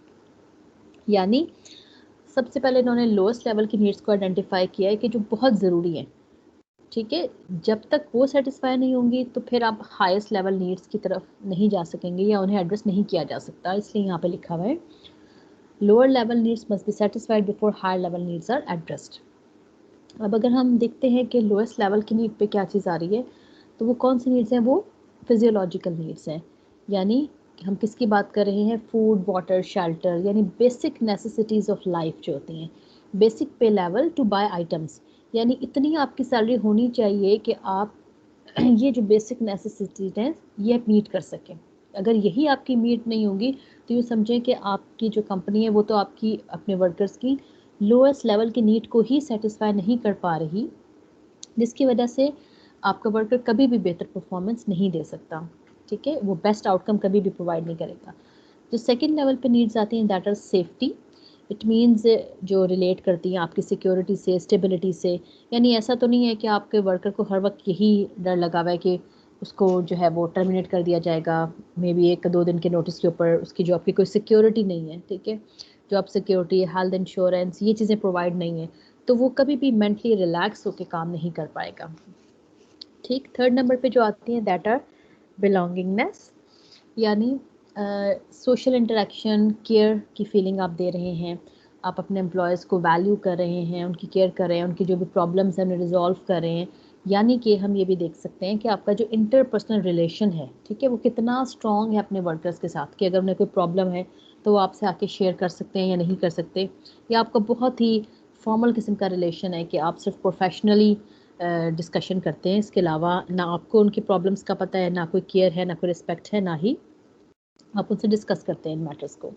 यानी सबसे पहले इन्होंने लोएस्ट लेवल की नीड्स को आइडेंटिफाई किया है कि जो बहुत ज़रूरी है, ठीक है। जब तक वो सेटिस्फाई नहीं होंगी तो फिर आप हाईएस्ट लेवल नीड्स की तरफ नहीं जा सकेंगे या उन्हें एड्रेस नहीं किया जा सकता, इसलिए यहाँ पे लिखा हुआ है lower level needs must be satisfied before higher level needs are addressed. अब अगर हम देखते हैं कि लोएस्ट लेवल की नीड पे क्या चीज़ आ रही है, तो वो कौन सी नीड्स हैं? वो फिजियोलॉजिकल नीड्स हैं। यानी हम किसकी बात कर रहे हैं? फूड, वाटर, शेल्टर, यानी बेसिक नेसेसिटीज़ ऑफ लाइफ जो होती हैं। बेसिक पे लेवल टू बाय आइटम्स, यानी इतनी आपकी सैलरी होनी चाहिए कि आप ये जो बेसिक नेसेसिटीज हैं ये मीट कर सकें। अगर यही आपकी मीट नहीं होगी तो ये समझें कि आपकी जो कंपनी है वो तो आपकी अपने वर्कर्स की लोएस्ट लेवल की नीड को ही सेटिस्फाई नहीं कर पा रही, जिसकी वजह से आपका वर्कर कभी भी बेहतर परफॉर्मेंस नहीं दे सकता, ठीक है। वो बेस्ट आउटकम कभी भी प्रोवाइड नहीं करेगा। जो सेकंड लेवल पे नीड्स आती हैं, that are safety. It means जो रिलेट करती हैं आपकी सिक्योरिटी से, स्टेबिलिटी से। यानी ऐसा तो नहीं है कि आपके वर्कर को हर वक्त यही डर लगा हुआ है कि उसको जो है वो टर्मिनेट कर दिया जाएगा, मे बी 1-2 दिन के नोटिस के ऊपर, उसकी जॉब की कोई सिक्योरिटी नहीं है, ठीक है। जॉब सिक्योरिटी, हेल्थ इंश्योरेंस, ये चीज़ें प्रोवाइड नहीं है, तो वो कभी भी मेंटली रिलैक्स होकर काम नहीं कर पाएगा, ठीक। थर्ड नंबर पे जो आती हैं, दैट आर बिलोंगिंगनेस। यानी सोशल इंटरेक्शन, केयर की फीलिंग आप दे रहे हैं, आप अपने एम्प्लॉयज़ को वैल्यू कर रहे हैं, उनकी केयर कर रहे हैं, उनकी जो भी प्रॉब्लम्स हैं उन्हें रिजॉल्व कर रहे हैं। यानी कि हम ये भी देख सकते हैं कि आपका जो इंटरपर्सनल रिलेशन है, ठीक है, वो कितना स्ट्रॉन्ग है अपने वर्कर्स के साथ, कि अगर उन्हें कोई प्रॉब्लम है तो वो आपसे आके शेयर कर सकते हैं या नहीं कर सकते, या आपका बहुत ही फॉर्मल किस्म का रिलेशन है कि आप सिर्फ प्रोफेशनली डिस्कशन करते हैं, इसके अलावा ना आपको उनकी प्रॉब्लम्स का पता है, ना कोई केयर है, ना कोई रिस्पेक्ट है, ना ही आप उनसे डिस्कस करते हैं इन मैटर्स को।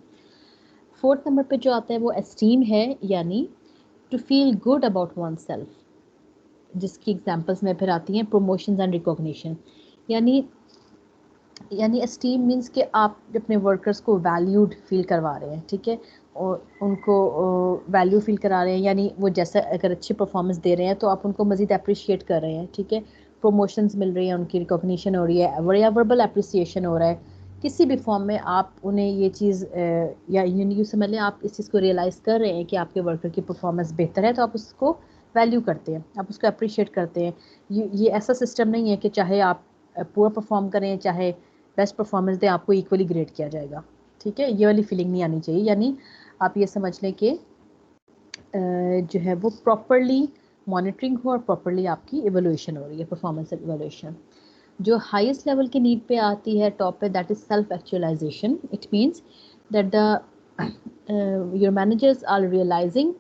फोर्थ नंबर पे जो आता है वो एस्टीम है, यानी to feel good about oneself, जिसकी एग्जांपल्स में फिर आती हैं प्रमोशंस एंड रिकॉग्निशन। यानी एस्टीम मीन्स कि आप अपने वर्कर्स को वैल्यूड फील करवा रहे हैं, ठीक है, और उनको वैल्यू फील करा रहे हैं, यानी वो जैसा अगर अच्छी परफॉर्मेंस दे रहे हैं तो आप उनको मज़ीद अप्रिशिएट कर रहे हैं, ठीक है। प्रमोशंस मिल रही हैं, उनकी रिकॉग्निशन हो रही है, या वर्बल अप्रिसिएशन हो रहा है, किसी भी फॉर्म में आप उन्हें ये चीज़ या यूँ समझ लें, आप इस चीज़ को रियलाइज़ कर रहे हैं कि आपके वर्कर की परफॉर्मेंस बेहतर है, तो आप उसको वैल्यू करते हैं, आप उसको अप्रिशिएट करते हैं। ये ऐसा सिस्टम नहीं है कि चाहे आप पूरा परफॉर्म करें, चाहे बेस्ट परफॉर्मेंस दें, आपको इक्वली ग्रेड किया जाएगा, ठीक है। ये वाली फीलिंग नहीं आनी चाहिए। यानी आप ये समझ लें कि जो है वो प्रॉपरली मॉनिटरिंग हो और प्रॉपरली आपकी इवैल्यूएशन हो रही है, परफॉर्मेंस इवैल्यूएशन। जो हाईएस्ट लेवल की नीड पे आती है टॉप पे, that is self actualization. It means that the your managers are realizing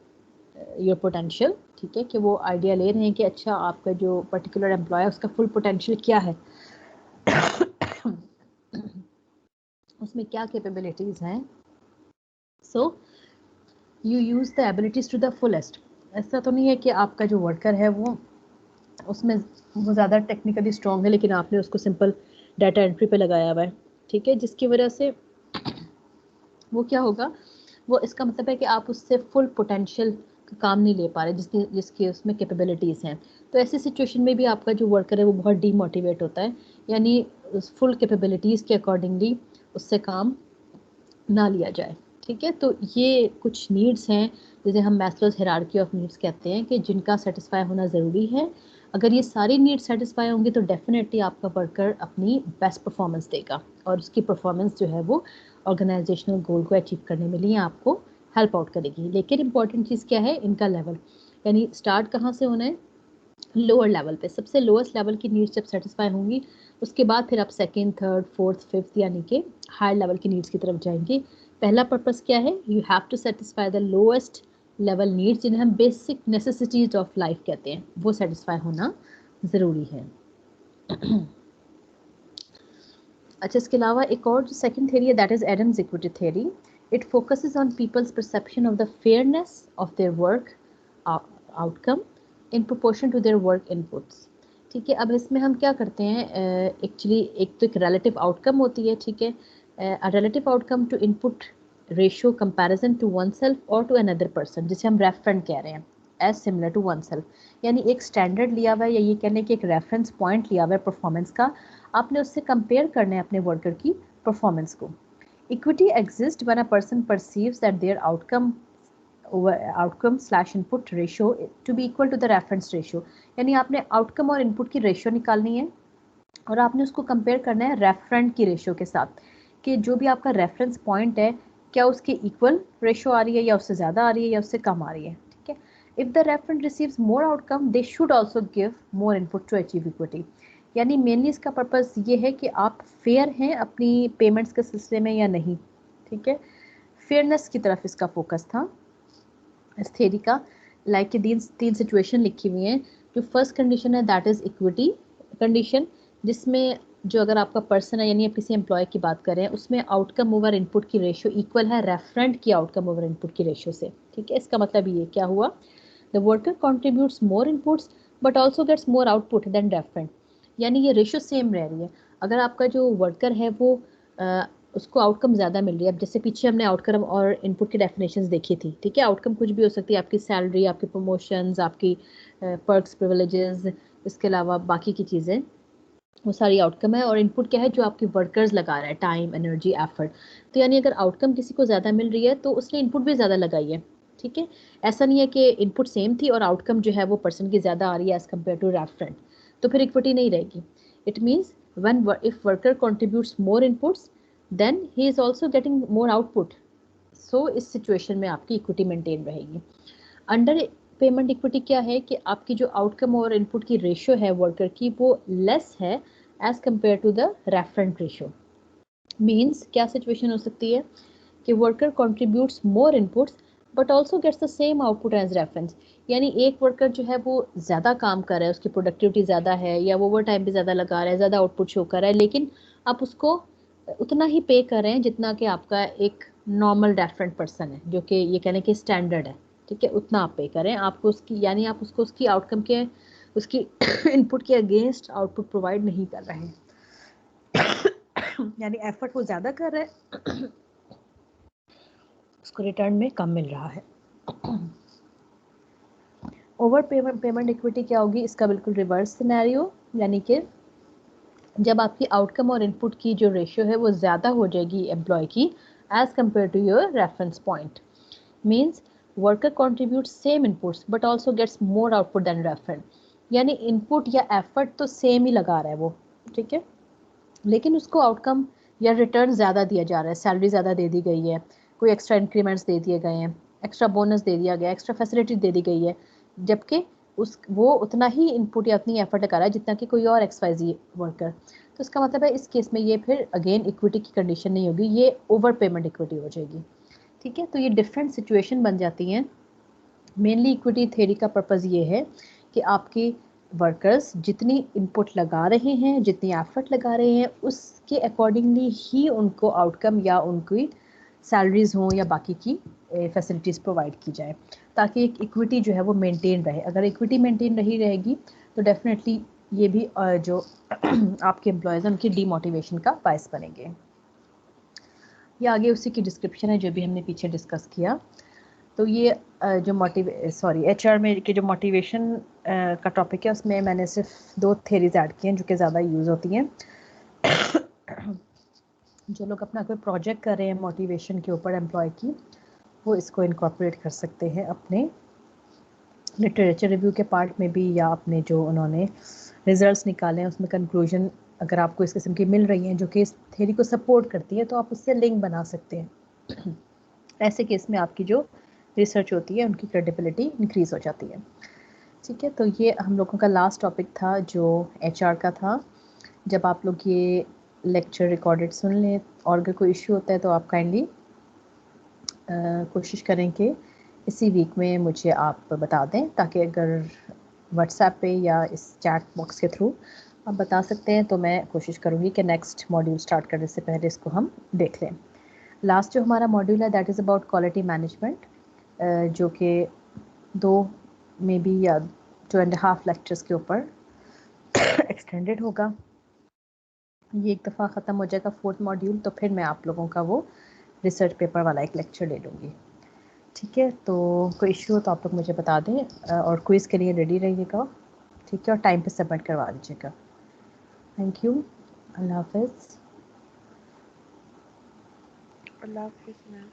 your potential, ठीक है, कि वो आइडिया ले रहे हैं कि अच्छा आपका जो पर्टिकुलर एम्प्लॉय है उसका फुल पोटेंशियल क्या है, उसमें क्या कैपेबिलिटीज़ हैं। So you use the abilities to the fullest. ऐसा तो नहीं है कि आपका जो वर्कर है वो उसमें वो ज़्यादा टेक्निकली स्ट्रॉन्ग है लेकिन आपने उसको सिंपल डाटा एंट्री पे लगाया हुआ है, ठीक है, जिसकी वजह से वो क्या होगा, वो इसका मतलब है कि आप उससे फुल पोटेंशियल का काम नहीं ले पा रहे जिसकी उसमें कैपेबिलिटीज़ हैं। तो ऐसी सिचुएशन में भी आपका जो वर्कर है वो बहुत डीमोटिवेट होता है, यानी उस फुल कैपेबिलिटीज़ के अकॉर्डिंगली उससे काम ना लिया जाए, ठीक है। तो ये कुछ नीड्स हैं जिसे हम मैस्लोज हायरार्की ऑफ नीड्स कहते हैं कि जिनका सेटिस्फाई होना ज़रूरी है। अगर ये सारी नीड्स सेटिस्फाई होंगी तो डेफिनेटली आपका वर्कर अपनी बेस्ट परफॉर्मेंस देगा और उसकी परफॉर्मेंस जो है वो ऑर्गेनाइजेशनल गोल को अचीव करने में लिए आपको हेल्प आउट करेगी। लेकिन इंपॉर्टेंट चीज़ क्या है, इनका लेवल, यानी स्टार्ट कहाँ से होना है, लोअर लेवल पे। सबसे लोएस्ट लेवल की नीड्स जब सेटिस्फाई होंगी उसके बाद फिर आप सेकेंड, थर्ड, फोर्थ, फिफ्थ यानी कि हायर लेवल की नीड्स की तरफ जाएंगे। पहला पर्पस क्या है, you have to satisfy the lowest level needs, जिन्हें हम बेसिक नेसेसिटीज ऑफ लाइफ कहते हैं, वो सेटिस्फाई होना ज़रूरी है। अच्छा, इसके अलावा एक और जो सेकंड थ्योरी है that is Adams equity theory. It focuses on people's perception of the fairness of their work outcome in proportion to their work inputs. ठीक है, अब इसमें हम क्या करते हैं, एक्चुअली एक तो एक रिलेटिव आउटकम होती है, ठीक है, relative outcome to input ratio comparison to oneself और टू अनदर पर्सन, जिसे हम रेफरेंट कह रहे हैं, as similar to oneself. यानी एक स्टैंडर्ड लिया हुआ है या ये कहने कि एक रेफरेंस पॉइंट लिया हुआ है परफॉर्मेंस का, आपने उससे कंपेयर करना है अपने वर्कर की परफॉर्मेंस को। Equity exist when a person perceives that their outcome slash input ratio to be equal to the reference ratio. यानी आपने आउटकम और इनपुट की रेशियो निकालनी है और आपने उसको कंपेयर करना है रेफरेंट की रेशियो के साथ, कि जो भी आपका रेफरेंस पॉइंट है क्या उसकी इक्वल रेशियो आ रही है या उससे ज़्यादा आ रही है या उससे कम आ रही है। ठीक है, if the referent receives more outcome they should also give more input to achieve equity. यानी मेनली इसका पर्पस ये है कि आप फेयर हैं अपनी पेमेंट्स के सिलसिले में या नहीं। ठीक है, फेयरनेस की तरफ इसका फोकस था इस थ्योरी का। लाइक के तीन सिचुएशन लिखी हुई हैं। जो फर्स्ट कंडीशन है दैट इज़ इक्विटी कंडीशन, जिसमें जो अगर आपका पर्सन है यानी आप किसी एम्प्लॉय की बात कर रहे हैं, उसमें आउटकम ओवर इनपुट की रेशियो इक्वल है रेफरेंट की आउटकम ओवर इनपुट की रेशियो से। ठीक है, इसका मतलब ये क्या हुआ, the worker contributes more inputs but also gets more output than referent. यानी ये रेशियो सेम रह रही है। अगर आपका जो वर्कर है वो उसको आउटकम ज़्यादा मिल रही है। अब जैसे पीछे हमने आउटकम और इनपुट की डेफिनेशंस देखी थी। ठीक है, आउटकम कुछ भी हो सकती है, आपकी सैलरी, आपकी प्रमोशंस, आपकी पर्क्स, प्रिविलेजेस, इसके अलावा बाकी की चीज़ें, वो सारी आउटकम है। और इनपुट क्या है, जो आपके वर्कर्स लगा रहा है, टाइम, एनर्जी, एफर्ट। तो यानी अगर आउटकम किसी को ज़्यादा मिल रही है तो उसने इनपुट भी ज़्यादा लगाई है। ठीक है, ऐसा नहीं है कि इनपुट सेम थी और आउटकम जो है वो पर्सन की ज़्यादा आ रही है एज़ कम्पेयर टू रेफरेंट, तो फिर इक्विटी नहीं रहेगी। It means when if worker contributes more inputs then he is also getting more output, so इस सिचुएशन में आपकी इक्विटी मेंटेन रहेगी। अंडर पेमेंट इक्विटी क्या है कि आपकी जो आउटकम और इनपुट की रेशियो है वर्कर की वो लेस है as compare to the referent ratio. Means क्या सिचुएशन हो सकती है कि worker contributes more inputs but also gets the same output as reference. यानी एक वर्कर जो है वो ज़्यादा काम कर रहा है, उसकी प्रोडक्टिविटी ज़्यादा है या वो ओवर टाइम भी ज़्यादा लगा रहा है, ज़्यादा आउटपुट शो कर रहा है, लेकिन आप उसको उतना ही पे कर रहे हैं जितना कि आपका एक नॉर्मल रेफरेंट पर्सन है, जो कि ये कहने के स्टैंडर्ड है। ठीक है, उतना आप पे करें, आपको उसकी यानी आप उसको उसकी आउटकम के उसकी इनपुट के अगेंस्ट आउटपुट प्रोवाइड नहीं कर रहे हैं। यानी एफर्ट वो ज़्यादा कर रहे हैं, उसको रिटर्न में कम मिल रहा है। ओवर पेमेंट इक्विटी क्या होगी, इसका बिल्कुल रिवर्स सिनेरियो, यानी कि जब आपकी आउटकम और इनपुट की जो रेशियो है वो ज़्यादा हो जाएगी एम्प्लॉय की as compare to your reference point. Means worker contribute same inputs but also gets more output than referent. यानी इनपुट या एफर्ट तो सेम ही लगा रहा है वो, ठीक है, लेकिन उसको आउटकम या रिटर्न ज़्यादा दिया जा रहा है, सैलरी ज़्यादा दे दी गई है, कोई एक्स्ट्रा इंक्रीमेंट्स दे दिए गए हैं, एक्स्ट्रा बोनस दे दिया गया, एक्स्ट्रा फैसिलिटी दे दी गई है, जबकि वो उतना ही इनपुट या उतनी एफर्ट कर रहा है जितना कि कोई और XYZ वर्कर। तो इसका मतलब है इस केस में ये फिर अगेन इक्विटी की कंडीशन नहीं होगी, ये ओवर पेमेंट इक्विटी हो जाएगी। ठीक है, तो ये डिफरेंट सिचुएशन बन जाती हैं। मेनली इक्विटी थ्योरी का पर्पज़ ये है कि आपके वर्कर्स जितनी इनपुट लगा रहे हैं, जितनी एफर्ट लगा रहे हैं, उसके अकॉर्डिंगली ही उनको आउटकम या उनकी सैलरीज हों या बाकी की फैसिलिटीज़ प्रोवाइड की जाए, ताकि एक इक्विटी जो है वो मेंटेन रहे। अगर इक्विटी मेंटेन रही रहेगी तो डेफिनेटली ये भी जो आपके एम्प्लॉयज़ हैं उनकी डीमोटिवेशन का बायस बनेंगे। ये आगे उसी की डिस्क्रिप्शन है जो भी हमने पीछे डिस्कस किया। तो ये जो HR में के जो मोटिवेशन का टॉपिक है उसमें मैंने सिर्फ 2 थ्योरीज ऐड की हैं जो कि ज़्यादा यूज़ होती हैं। जो लोग अपना कोई प्रोजेक्ट कर रहे हैं मोटिवेशन के ऊपर एम्प्लॉय की, वो इसको इनकॉर्पोरेट कर सकते हैं अपने लिटरेचर रिव्यू के पार्ट में भी, या अपने जो उन्होंने रिजल्ट्स निकाले हैं उसमें कंक्लूजन अगर आपको इस किस्म की मिल रही हैं जो कि इस थ्योरी को सपोर्ट करती है तो आप उससे लिंक बना सकते हैं। ऐसे केस में आपकी जो रिसर्च होती है उनकी क्रेडिबिलिटी इंक्रीज़ हो जाती है। ठीक है, तो ये हम लोगों का लास्ट टॉपिक था जो HR का था। जब आप लोग ये लेक्चर रिकॉर्डेड सुन लें और अगर कोई इश्यू होता है तो आप काइंडली कोशिश करें कि इसी वीक में मुझे आप बता दें, ताकि अगर व्हाट्सएप पे या इस चैट बॉक्स के थ्रू आप बता सकते हैं, तो मैं कोशिश करूँगी कि नेक्स्ट मॉड्यूल स्टार्ट करने से पहले इसको हम देख लें। लास्ट जो हमारा मॉड्यूल है that is about quality management, जो कि 2 मे बी या 2.5 लेक्चर्स के ऊपर एक्सटेंडेड होगा। ये एक दफ़ा ख़त्म हो जाएगा 4th मॉड्यूल, तो फिर मैं आप लोगों का वो रिसर्च पेपर वाला एक लेक्चर ले लूँगी। ठीक है, तो कोई इशू हो तो आप लोग मुझे बता दें और क्विज़ के लिए रेडी रहिएगा। ठीक है, और टाइम पे सबमिट करवा दीजिएगा। थैंक यू, अल्लाह हाफ़िज़। अल्लाह हाफिज़ मैम।